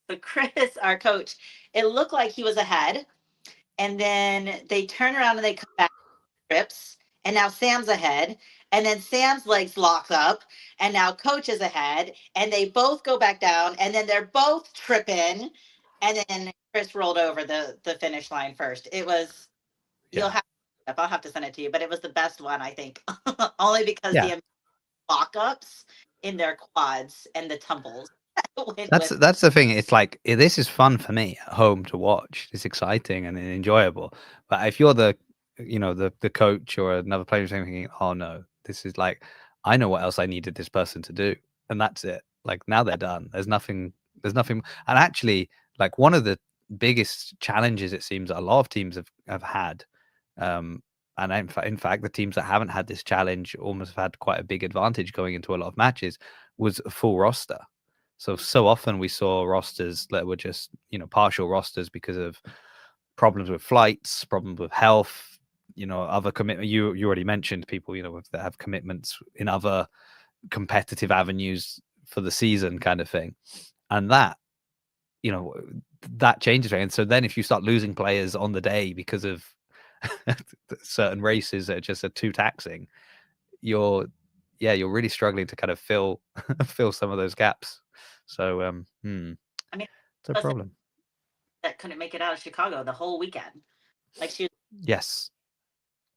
S2: so Chris, our coach, it looked like he was ahead, and then they turn around and they come back trips, and now Sam's ahead, and then Sam's legs lock up, and now Coach is ahead, and they both go back down, and then they're both tripping, and then Chris rolled over the finish line first. It was you'll
S1: Yeah.
S2: have I'll have to send it to you, but it was the best one I think, only because
S1: Yeah.
S2: the lockups in their quads and the tumbles went with.
S1: That's the thing. It's like this is fun for me at home to watch. It's exciting and enjoyable. But if you're the coach or another player who's thinking, oh no, this is like I know what else I needed this person to do, and that's it. Like now they're done. There's nothing. There's nothing. And actually, like one of the biggest challenges it seems that a lot of teams have had, um, and in fact, the teams that haven't had this challenge almost have had quite a big advantage going into a lot of matches was a full roster. So often we saw rosters that were just, partial rosters because of problems with flights, problems with health, other commitment. You already mentioned people, that have commitments in other competitive avenues for the season kind of thing. And you know, that changes. And so then if you start losing players on the day because of certain races that just are too taxing, you're really struggling to kind of fill fill some of those gaps. So
S2: I mean,
S1: it's a
S2: plus
S1: problem.
S2: that couldn't make it out of Chicago the whole weekend. Like she was
S1: Yes.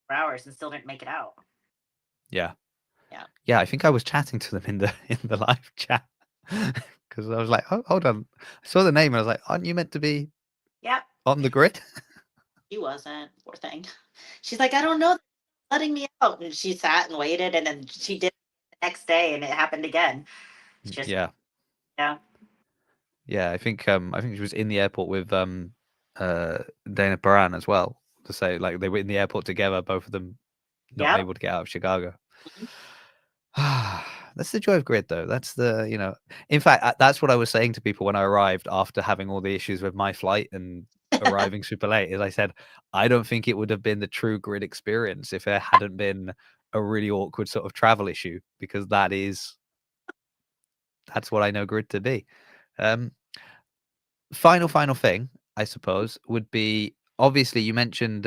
S2: 4 hours and still didn't make it out.
S1: Yeah.
S2: Yeah.
S1: Yeah, I think I was chatting to them in the live chat because I was like, oh, hold on. I saw the name and I was like, aren't you meant to be
S2: Yep.
S1: on the grid?
S2: She wasn't. Poor thing. She's like, I don't know, letting me out. And she sat and waited, and then she did the next day, and it happened again. It's just,
S1: Yeah.
S2: yeah.
S1: Yeah, I think she was in the airport with Dana Paran as well. To say like they were in the airport together, both of them not
S2: Yep.
S1: able to get out of Chicago.
S2: Mhm.
S1: That's the joy of grid, though. That's in fact, that's what I was saying to people when I arrived after having all the issues with my flight and arriving super late. Is I said, I don't think it would have been the true grid experience if it hadn't been a really awkward sort of travel issue, because that's what I know grid to be. Um, final thing, I suppose, would be obviously you mentioned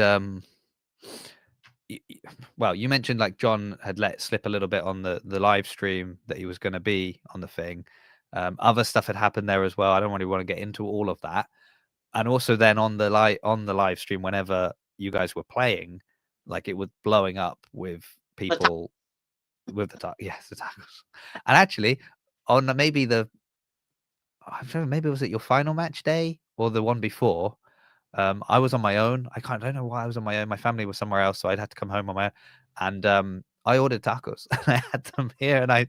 S1: you mentioned like John had let slip a little bit on the live stream that he was going to be on the thing. Other stuff had happened there as well. I don't really want to get into all of that. And also then on the live stream, whenever you guys were playing, like it was blowing up with
S2: But
S1: people with the tacos. And actually, on maybe I don't know, maybe was it your final match day or the one before? I was on my own. I don't know why I was on my own. My family was somewhere else, so I'd had to come home on my own. And I ordered tacos and I had them here and I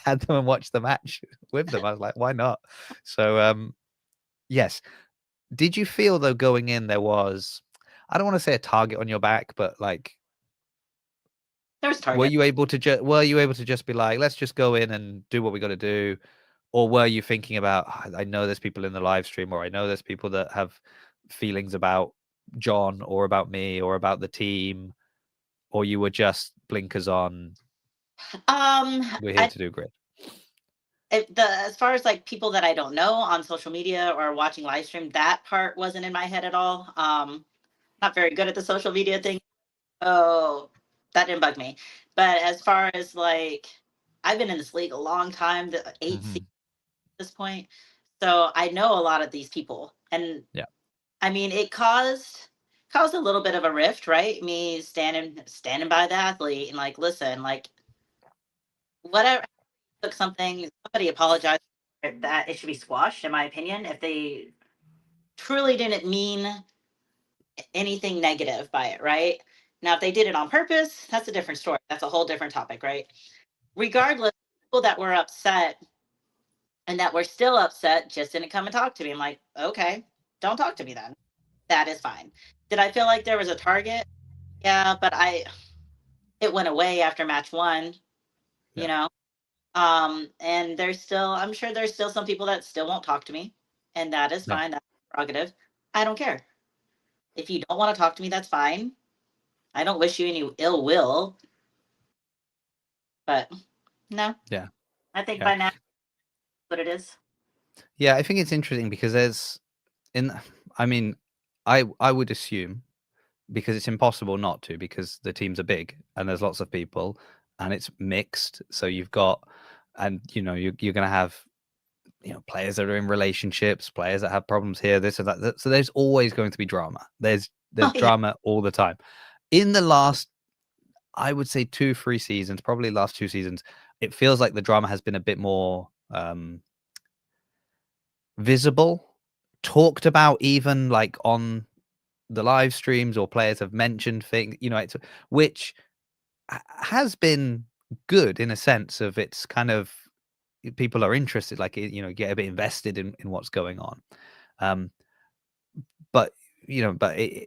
S1: had them and watched the match with them. I was like, why not? So yes. Did you feel though going in there was, I don't want to say a target on your back, but like
S2: there was
S1: were
S2: Target.
S1: you able to just be like, let's just go in and do what we got to do? Or were you thinking about, I know there's people in the live stream, or I know there's people that have feelings about John or about me or about the team, or you were just blinkers on, we're here
S2: I
S1: to do grid?
S2: as far as like people that I don't know on social media or watching live stream, that part wasn't in my head at all. Not very good at the social media thing. Oh, that didn't bug me. But as far as like, I've been in this league a long time, the 8 seasons
S1: Hmm.
S2: at this point. So I know a lot of these people. And
S1: Yeah.
S2: I mean, it caused a little bit of a rift, right? Me standing by the athlete and like, listen, like whatever took something, somebody apologized that it should be squashed, in my opinion, if they truly didn't mean anything negative by it, right? Now, if they did it on purpose, that's a different story. That's a whole different topic, right? Regardless, people that were upset and that were still upset just didn't come and talk to me. I'm like, okay, don't talk to me then. That is fine. Did I feel like there was a target? Yeah, but it went away after match one, you
S1: Yeah.
S2: know. And I'm sure there's still some people that still won't talk to me, and that is
S1: Yeah.
S2: fine. That's prerogative. I don't care. If you don't want to talk to me, that's fine. I don't wish you any ill will, but no,
S1: Yeah.
S2: I think
S1: Yeah.
S2: by now what it is.
S1: Yeah. I think it's interesting because in, I mean, I would assume, because it's impossible not to, because the teams are big and there's lots of people, and it's mixed. So you've got, and you're going to have players that are in relationships, players that have problems here, this and that. So there's always going to be drama. There's
S2: Oh yeah.
S1: drama all the time. In the last, I would say 2-3 seasons, probably last 2 seasons, it feels like the drama has been a bit more visible, talked about, even like on the live streams, or players have mentioned things, it's, which has been good in a sense of, it's kind of, people are interested, like, get a bit invested in what's going on. But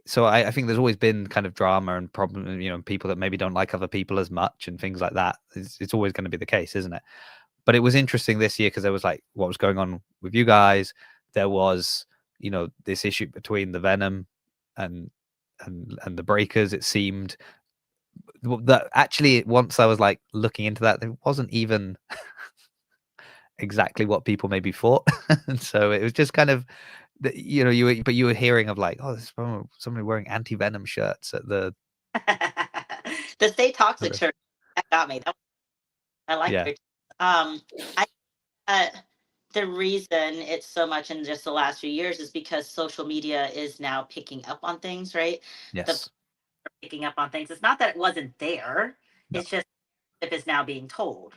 S1: so I think there's always been kind of drama and problem, people that maybe don't like other people as much and things like that. It's always going to be the case, isn't it? But it was interesting this year because there was like what was going on with you guys. There was, this issue between the Venom and the Breakers. It seemed that actually, once I was like looking into that, it wasn't even exactly what people maybe thought. And so it was just kind of, you were hearing of like, oh, there's somebody wearing anti-Venom shirts at the
S2: The Stay Toxic shirt that got me. I like
S1: yeah.
S2: it. I uh, the reason it's so much in just the last few years is because social media is now picking up on things, right? The
S1: Yes.
S2: picking up on things. It's not that it wasn't there.
S1: No.
S2: It's just if it's now being told,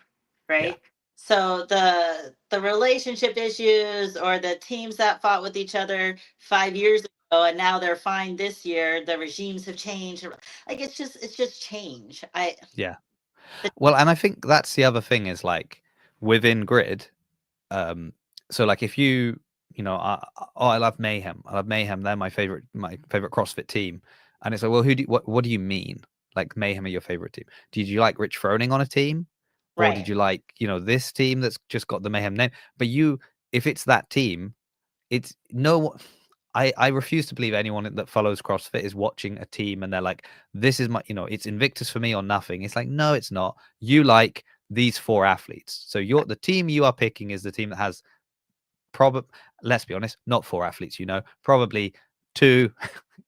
S1: Yeah.
S2: right? So the relationship issues or the teams that fought with each other 5 years ago and now they're fine this year, the regimes have changed. Like it's just change.
S1: Yeah. Well, and I think that's the other thing is like within Grid. So like if I love Mayhem. I love Mayhem. They're my favorite CrossFit team. And it's like, well, what do you mean? Like Mayhem are your favorite team? Did you like Rich Froning on a team? Or did
S2: right.
S1: you like, this team that's just got the Mayhem name? But if it's that team, it's no, I refuse to believe anyone that follows CrossFit is watching a team and they're like, this is my, it's Invictus for me or nothing. It's like, no, it's not. You like these 4 athletes. So the team you are picking is the team that has let's be honest, not 4 athletes, probably 2,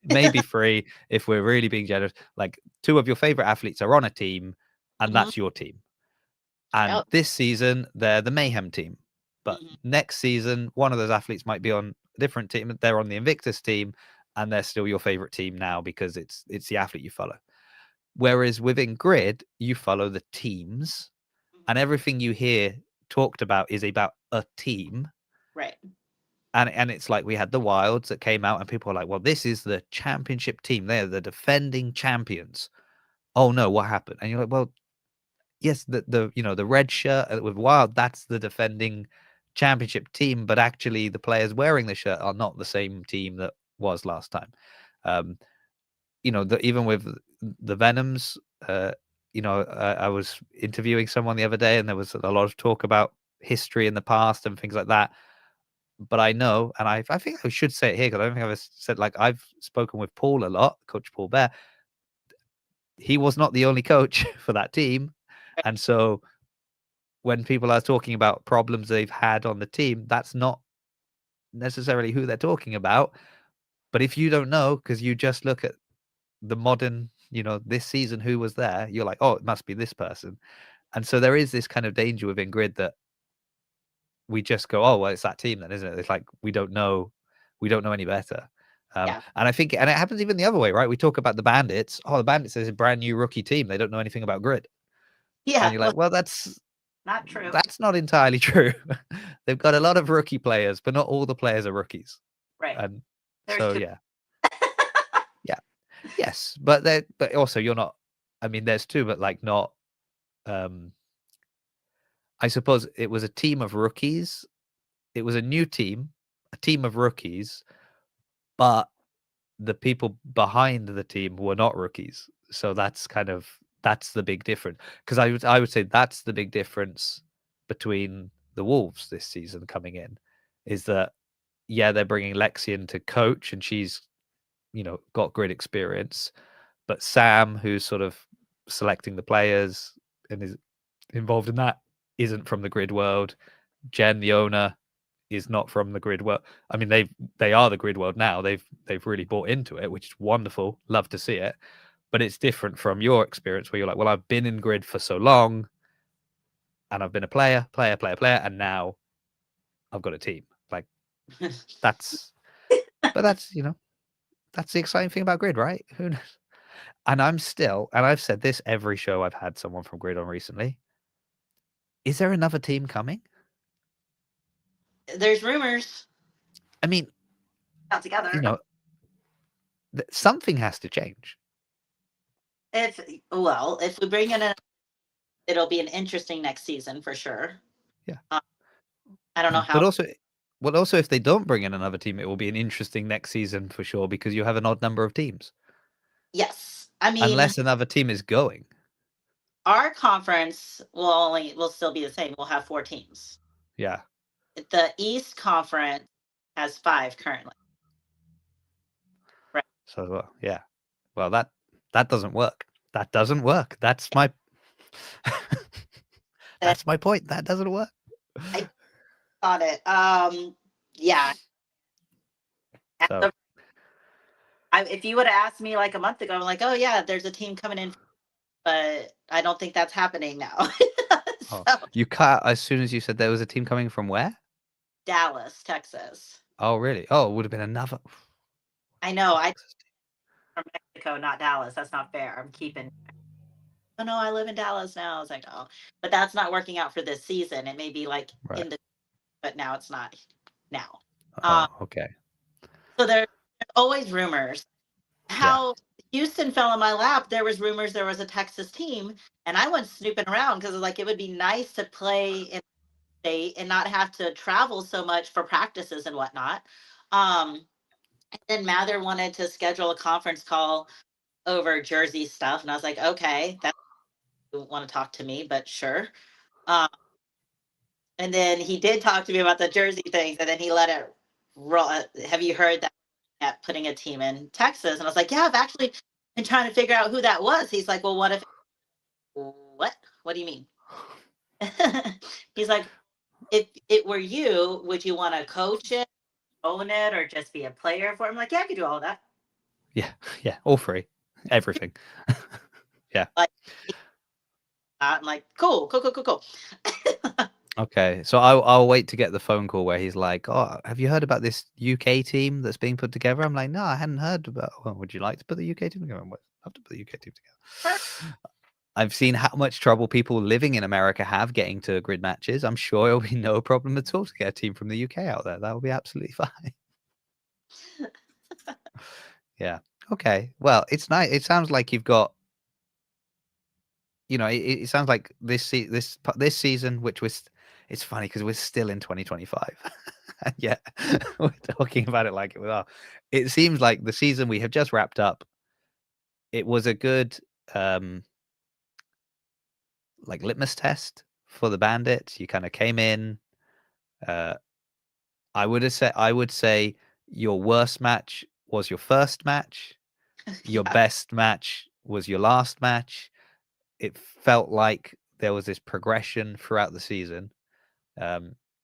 S1: maybe 3, if we're really being generous. Like 2 of your favorite athletes are on a team, and
S2: Mhm.
S1: that's your team. And
S2: Yep.
S1: this season, they're the Mayhem team. But
S2: Mhm.
S1: next season, one of those athletes might be on a different team. They're on the Invictus team, and they're still your favorite team now because it's the athlete you follow. Whereas within Grid, you follow the teams, and
S2: Mhm.
S1: everything you hear talked about is about a team.
S2: Right.
S1: And it's like we had the Wilds that came out, and people were like, well, this is the championship team. They're the defending champions. Oh no, what happened? And you're like, well, yes, the red shirt with Wild, that's the defending championship team, but actually the players wearing the shirt are not the same team that was last time. Um, even with the Venoms, I was interviewing someone the other day, and there was a lot of talk about history in the past and things like that. But I know, and I think I should say it here because I don't think I've ever said, like, I've spoken with Paul a lot, Coach Paul Bear. He was not the only coach for that team, and so when people are talking about problems they've had on the team, that's not necessarily who they're talking about. But if you don't know, because you just look at the modern, this season, who was there, you're like, oh, it must be this person. And so there is this kind of danger within Grid that we just go, oh, well, it's that team then, isn't it? It's like we don't know any better.
S2: Yeah.
S1: And I think, and it happens even the other way, right? We talk about the Bandits. Oh, the Bandits is a brand new rookie team. They don't know anything about Grid. And
S2: Yeah.
S1: you're
S2: Well,
S1: like, well, that's
S2: not true.
S1: not entirely true. They've got a lot of rookie players, but not all the players are rookies.
S2: Right.
S1: And
S2: There's
S1: so,
S2: two.
S1: yeah, yeah, yes, but also you're not. I mean, there's 2, but like not. Um, I suppose it was a team of rookies. It was a new team, a team of rookies, but the people behind the team were not rookies. So that's the big difference. Because I would say that's the big difference between the Wolves this season coming in, is that yeah, they're bringing Lexi in to coach, and she's got great experience, but Sam, who's sort of selecting the players and is involved in that, isn't from the Grid world. Jen, the owner, is not from the Grid world. I mean, they are the Grid world now. They've really bought into it, which is wonderful. Love to see it. But it's different from your experience where you're like, well, I've been in grid for so long and I've been a player, and now I've got a team. Like that's, but that's, that's the exciting thing about grid, right? Who knows? And I'm still, and I've said this every show I've had someone from grid on recently. Is there another team coming?
S2: There's rumors.
S1: I mean,
S2: Not together.
S1: Something has to change.
S2: If we bring in it'll be an interesting next season for sure.
S1: Yeah.
S2: I don't know how.
S1: But also, if they don't bring in another team, it will be an interesting next season for sure because you have an odd number of teams.
S2: Yes, I mean,
S1: unless another team is going.
S2: Our conference will still be the same. We'll have 4 teams.
S1: Yeah.
S2: The East Conference has 5 currently.
S1: Right. So yeah. Well, that doesn't work. That doesn't work. That's my that's my point. That doesn't work.
S2: I got it. Yeah. So, if you would have asked me like a month ago, I'm like, oh yeah, there's a team coming in, but I don't think that's happening now.
S1: So, you cut as soon as you said there was a team coming from where?
S2: Dallas, Texas.
S1: Oh really? Oh, it would have been another.
S2: I know. I from Mexico, not Dallas. That's not fair. I'm keeping. Oh no, I live in Dallas now. I was like, oh, but that's not working out for this season. It may be like in the, but now it's not. Now.
S1: Okay.
S2: So there's always rumors. How Houston fell in my lap. There was rumors there was a Texas team, and I went snooping around because like it would be nice to play in state and not have to travel so much for practices and whatnot. And then Mather wanted to schedule a conference call over Jersey stuff, and I was like, okay, that don't want to talk to me, but sure. And then he did talk to me about the Jersey things, and then he let it roll. Have you heard that at putting a team in Texas? And I was like, yeah, I've actually been trying to figure out who that was. He's like, well, what if? What do you mean? He's like, if it were you, would you want to coach it, own it, or just be a player for it? I'm like, yeah, I could do all of that.
S1: Yeah, all three, everything. Yeah.
S2: I'm like, cool.
S1: Okay, so I'll wait to get the phone call where he's like, "Oh, have you heard about this UK team that's being put together?" I'm like, "No, I hadn't heard about." Well, would you like to put the UK team together? I'd love to put the UK team together. I've seen how much trouble people living in America have getting to grid matches. I'm sure it'll be no problem at all to get a team from the UK out there. That will be absolutely fine. Yeah. Okay. Well, it's nice. It sounds like you've got. It sounds like this season, which was. It's funny because we're still in 2025. And yet we're talking about it like it was. It seems like the season we have just wrapped up. It was a good like litmus test for the Bandits. You kind of came in. I would say your worst match was your first match. Your best match was your last match. It felt like there was this progression throughout the season.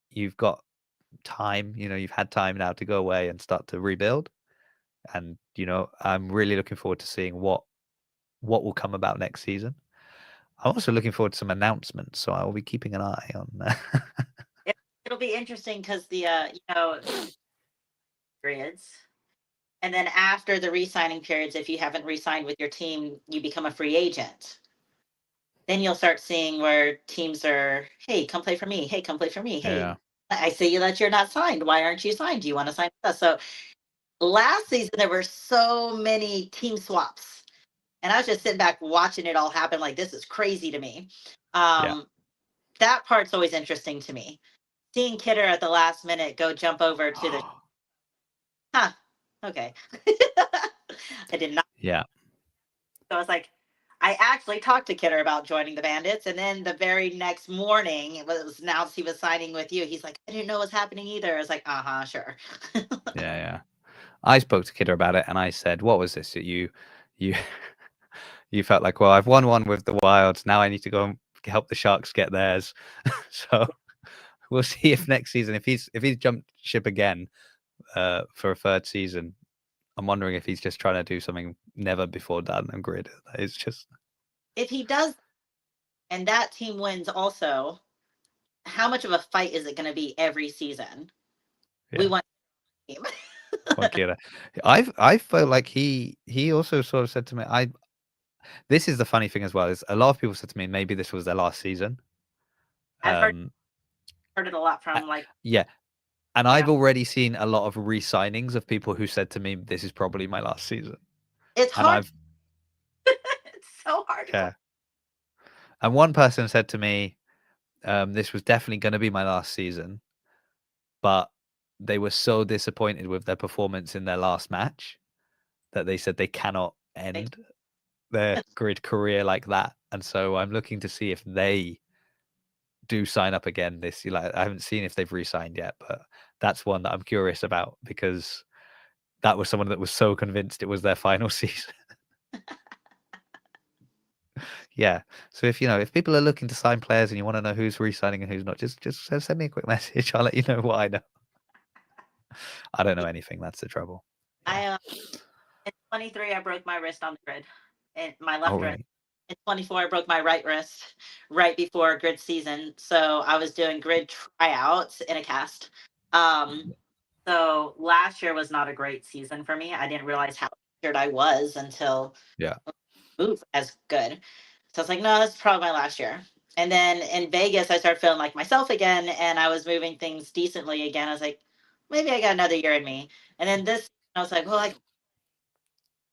S1: You've got time, you've had time now to go away and start to rebuild. And, I'm really looking forward to seeing what will come about next season. I'm also looking forward to some announcements, so I will be keeping an eye on that.
S2: It'll be interesting because the, periods. And then after the re-signing periods, if you haven't re-signed with your team, you become a free agent. Then you'll start seeing where teams are, hey, come play for me. Hey, come play for me. Hey, I see that you're not signed. Why aren't you signed? Do you want to sign with us? So last season, there were so many team swaps. And I was just sitting back watching it all happen. Like, this is crazy to me. That part's always interesting to me. Seeing Kidder at the last minute go jump over to the... Okay. I did not.
S1: Yeah.
S2: So I was like, I actually talked to Kidder about joining the Bandits, and then the very next morning, it was announced he was signing with you. He's like, I didn't know what's happening either. I was like, sure.
S1: Yeah. I spoke to Kidder about it, and I said, what was this? You felt like, well, I've won one with the Wilds. Now I need to go and help the Sharks get theirs. So we'll see if next season, if he's jumped ship again for a third season, I'm wondering if he's just trying to do something never before done on grid. It's just
S2: If he does and that team wins also, how much of a fight is it going to be every season? We
S1: yeah.
S2: want team.
S1: Wakira. I felt like he also sort of said to me, this is the funny thing as well, is a lot of people said to me maybe this was their last season.
S2: I've
S1: Um
S2: heard it a lot
S1: uh,
S2: from like
S1: yeah. And
S2: yeah.
S1: I've already seen a lot of re-signings of people who said to me, this is probably my last season.
S2: It's
S1: And
S2: hard. It's so hard to
S1: yeah. And one person said to me, this was definitely going to be my last season, but they were so disappointed with their performance in their last match that they said they cannot
S2: like,
S1: end their grid career like that. And so I'm looking to see if they do sign up again this year. Like, I haven't seen if they've re-signed yet, but that's one that I'm curious about because that was someone that was so convinced it was their final season. Yeah. So if people are looking to sign players and you want to know who's re-signing and who's not, just send me a quick message. I'll let you know what I know. I don't know anything. That's the trouble. Yeah.
S2: In 23 I broke my wrist on the grid. And my
S1: Oh,
S2: left wrist.
S1: really?
S2: In 24 I broke my right wrist right before grid season. So I was doing grid tryouts in a cast. So last year was not a great season for me. I didn't realize how injured I was until
S1: Yeah.
S2: move as good. So I was like, no, that's probably my last year. And then in Vegas, I started feeling like myself again, and I was moving things decently again. I was like, maybe I got another year in me. And then this, I was like, well,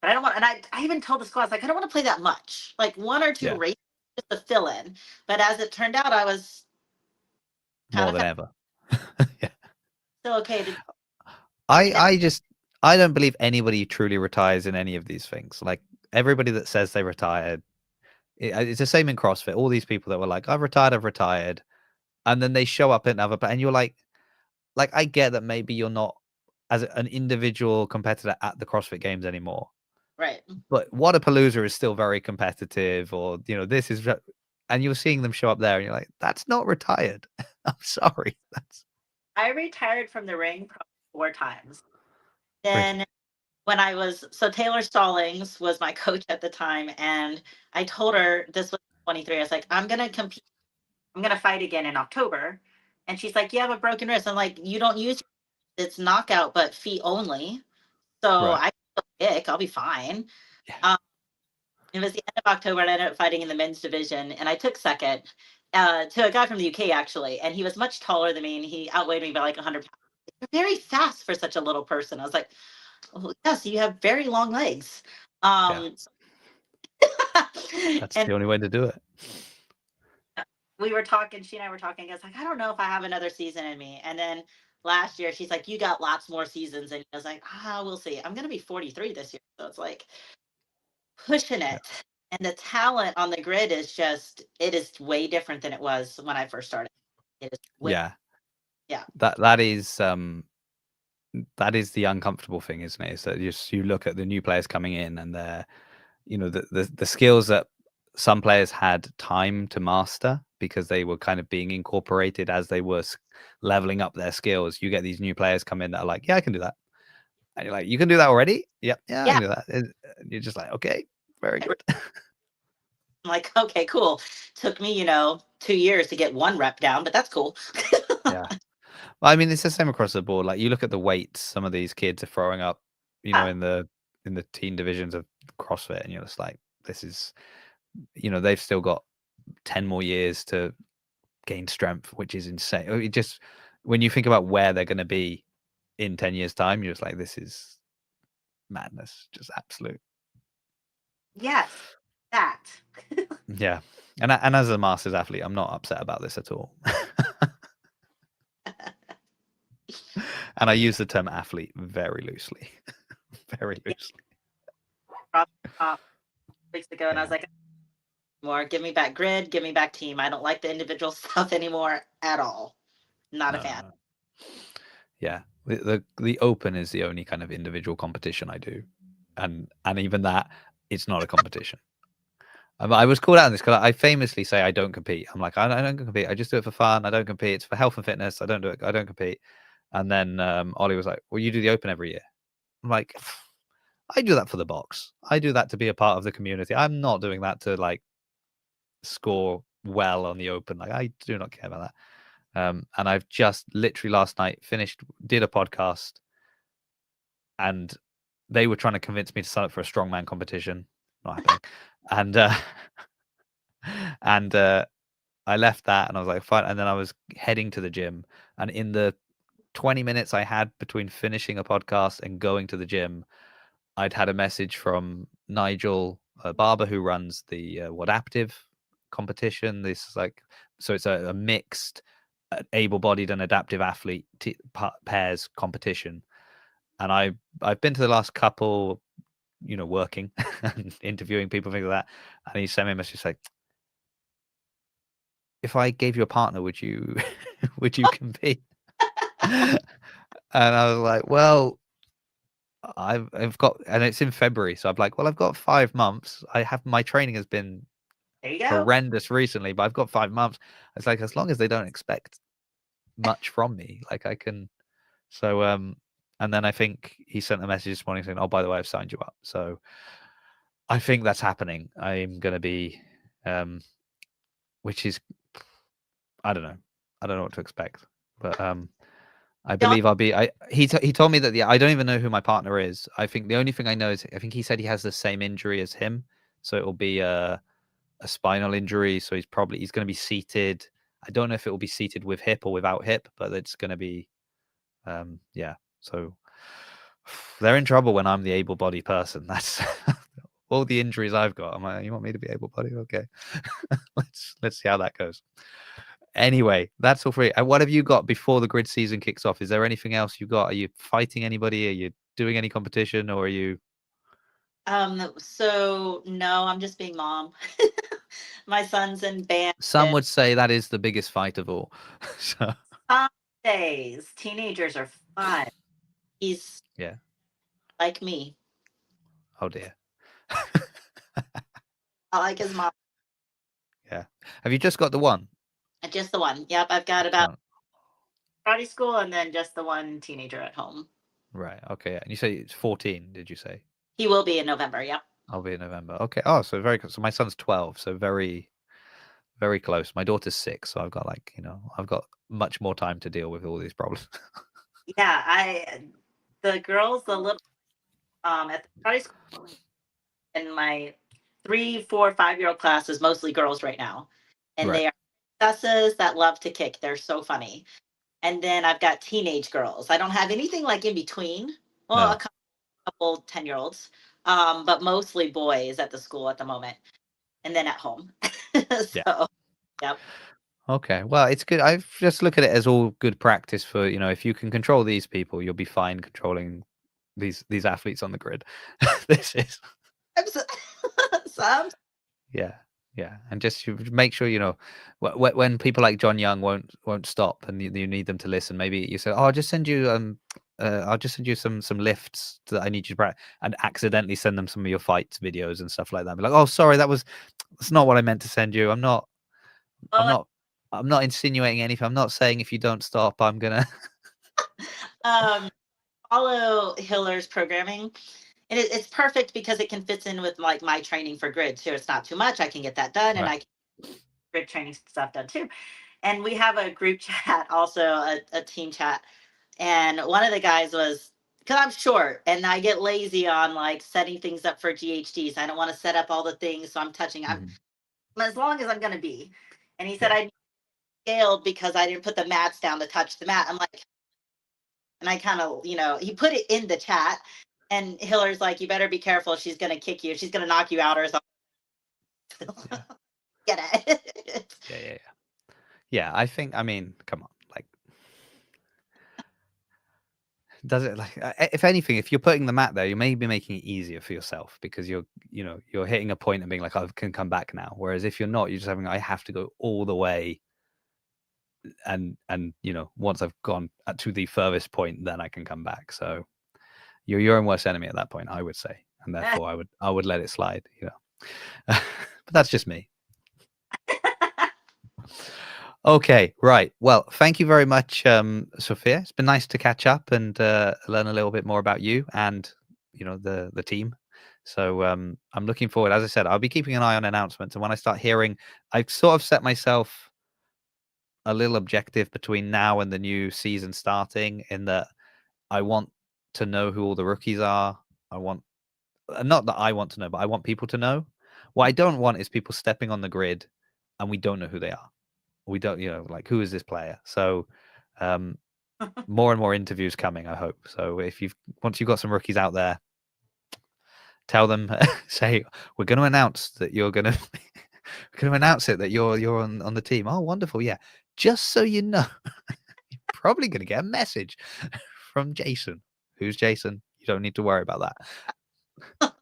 S2: but I don't want. And I even told the squad, I was like, I don't want to play that much, like one or two
S1: Yeah.
S2: races just to fill in. But as it turned out, I was kind
S1: More
S2: of
S1: than ever. Yeah.
S2: still okay to.
S1: I don't believe anybody truly retires in any of these things. Like everybody that says they retired, it's the same in CrossFit. All these people that were like, I've retired, and then they show up at another, and you're like I get that maybe you're not as an individual competitor at the CrossFit Games anymore,
S2: Right.
S1: but Whatappalooza is still very competitive, or this is, and you're seeing them show up there, and you're like, that's not retired. I'm sorry, that's
S2: I retired from the ring probably 4 times.
S1: really,
S2: Then when I was so Taylor Stallings was my coach at the time, and I told her this was 23. I was like, I'm gonna compete. I'm gonna fight again in October, and she's like, you have a broken wrist. I'm like, you don't use it's knockout, but feet only. So
S1: right?
S2: I kick. I'll be fine.
S1: Yeah,
S2: Um, it was the end of October, and I ended up fighting in the men's division, and I took second to a guy from the UK actually, and he was much taller than me, and he outweighed me by like 100 pounds. You're very fast for such a little person. I was like, oh, yes, you have very long legs.
S1: yeah.
S2: Um,
S1: That's
S2: and
S1: the only way to do it.
S2: we were talking, she and I were talking. I was like, I don't know if I have another season in me. And then last year, she's like, you got lots more seasons. And I was like, we'll see. I'm going to be 43 this year. So it's like pushing
S1: Yeah,
S2: it. And the talent on the grid is just, it is way different than it was when I first started. It is way,
S1: yeah.
S2: yeah.
S1: That is the uncomfortable thing, isn't it? Is that you look at the new players coming in and they're, the skills that some players had time to master because they were kind of being incorporated as they were leveling up their skills. You get these new players come in that are like, yeah, I can do that. And you're like, you can do that already? Yep. Yeah, I
S2: Yeah.
S1: can do that. And you're just like, okay, very good.
S2: I'm like, okay, cool. Took me, 2 years to get one rep down, but that's cool.
S1: Yeah. Well, I mean, it's the same across the board. Like you look at the weights some of these kids are throwing up,
S2: Yeah.
S1: in the teen divisions of CrossFit, and you're just like, this is, they've still got 10 more years to gain strength, which is insane. It just, when you think about where they're going to be in 10 years' time, you're just like, this is madness, just absolute.
S2: Yes, that.
S1: Yeah. And as a masters athlete, I'm not upset about this at all. And I use the term athlete very loosely. Very loosely.
S2: Weeks ago, and I was like, more, give me back grid, give me back team. I don't like the individual stuff anymore at all. Not a fan.
S1: No. Yeah. The open is the only kind of individual competition I do. And even that, it's not a competition. I was called out on this because I famously say I don't compete. I'm like, I don't compete. I just do it for fun. I don't compete. It's for health and fitness. I don't do it. I don't compete. And then Ollie was like, well, you do the open every year. I'm like, I do that for the box. I do that to be a part of the community. I'm not doing that to like score well on the open. Like I do not care about that. And I've just literally last night did a podcast, and they were trying to convince me to sign up for a strongman competition. Not happening. And and I left that and I was like, fine. And then I was heading to the gym, and in the 20 minutes I had between finishing a podcast and going to the gym, I'd had a message from Nigel Barber, who runs the Wadaptive competition. This is like, so it's a mixed able-bodied and adaptive athlete pairs competition. And I've been to the last couple, working and interviewing people, things like that. And he sent me a message like, if I gave you a partner, would you would you compete? And I was like, well, I've got, and it's in February, so I'm like, well, I've got 5 months. My training has been
S2: There you go.
S1: horrendous recently, but I've got 5 months. It's like, as long as they don't expect much from me, like I can. So and then I think he sent a message this morning saying, oh, by the way, I've signed you up. So I think that's happening. I'm gonna be which is, I don't know what to expect, but I believe I'll be. He told me that I don't even know who my partner is. I think the only thing I know is I think he said he has the same injury as him, so it will be a spinal injury. So he's going to be seated. I don't know if it will be seated with hip or without hip, but it's going to be yeah. So they're in trouble when I'm the able-bodied person. That's all the injuries I've got. I'm like, you want me to be able-bodied? Okay, let's see how that goes. Anyway, that's all for you. And what have you got before the grid season kicks off? Is there anything else you've got? Are you fighting anybody? Are you doing any competition, or are you?
S2: So no, I'm just being mom. My son's in band.
S1: Some would say that is the biggest fight of all. So
S2: Some days teenagers are fun. He's
S1: yeah,
S2: like me.
S1: oh dear.
S2: I like his mom.
S1: Yeah. Have you just got the one?
S2: Just the one. Yep, I've got about karate school and then just the one teenager at home.
S1: Right. Okay. And you say it's 14, did you say?
S2: He will be in November. Yep.
S1: I'll be in November. Okay. Oh, so very close. So my son's 12, so very, very close. My daughter's 6, so I've got I've got much more time to deal with all these problems.
S2: Yeah, the girls, the little at the karate school, in my 3, 4, 5-year-old class is mostly girls right now, and
S1: Right.
S2: they are princesses that love to kick. They're so funny. And then I've got teenage girls. I don't have anything like in between. Well,
S1: No.
S2: a couple 10-year-olds, but mostly boys at the school at the moment, and then at home. So, yep.
S1: Okay. Well, it's good. I just look at it as all good practice for, if you can control these people, you'll be fine controlling these athletes on the grid. This is
S2: Some.
S1: yeah. Yeah. And just make sure, when people like John Young won't stop and you need them to listen, maybe you say, "Oh, I'll just send you some lifts that I need you to practice," and accidentally send them some of your fights videos and stuff like that. Be like, "Oh, sorry, that's not what I meant to send you. I'm not insinuating anything. I'm not saying if you don't stop, I'm gonna."
S2: Follow Hiller's programming, and it's perfect because it can fit in with like my training for grid too. It's not too much. I can get that done, and
S1: Right.
S2: I can get grid training stuff done too. And we have a group chat, also a team chat. And one of the guys was, because I'm short and I get lazy on like setting things up for GHDs. I don't want to set up all the things, so I'm touching. I'm as long as I'm going to be. And he said I scaled because I didn't put the mats down to touch the mat. I'm like, and I kind of, he put it in the chat, and Hiller's like, you better be careful. She's going to kick you. She's going to knock you out or something. Get it.
S1: Yeah. Yeah, I think, come on, like, does it, like, if anything, if you're putting the mat there, you may be making it easier for yourself because you're hitting a point and being like, I can come back now. Whereas if you're not, you're just having, I have to go all the way. And once I've gone to the furthest point, then I can come back. So you're your own worst enemy at that point, I would say. And therefore I would let it slide, but that's just me. Okay, right. Well, thank you very much, Sophia. It's been nice to catch up and learn a little bit more about you and the team. So I'm looking forward. As I said, I'll be keeping an eye on announcements, and when I start hearing, I sort of set myself a little objective between now and the new season starting, in that I want to know who all the rookies are. I want, not that I want to know, but I want people to know. What I don't want is people stepping on the grid and we don't know who they are. We don't, like, who is this player? So more and more interviews coming, I hope. So once you've got some rookies out there, tell them, say, we're going to announce that you're going to announce it, that you're on the team. Oh, wonderful. Yeah. Just so you know, you're probably going to get a message from Jason. Who's Jason? You don't need to worry about that.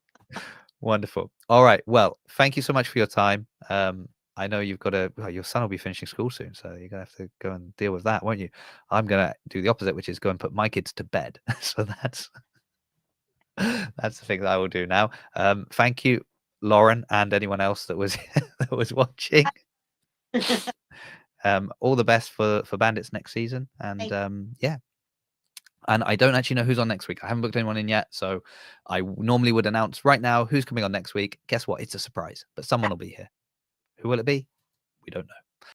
S1: Wonderful. All right. Well, thank you so much for your time. I know you've got your son will be finishing school soon, so you're going to have to go and deal with that, won't you? I'm going to do the opposite, which is go and put my kids to bed. So that's the thing that I will do now. Thank you, Lauren, and anyone else that was that was watching. All the best for Bandits next season, and yeah. And I don't actually know who's on next week. I haven't booked anyone in yet, so I normally would announce right now who's coming on next week. Guess what? It's a surprise, but someone will be here. Who will it be? We don't know.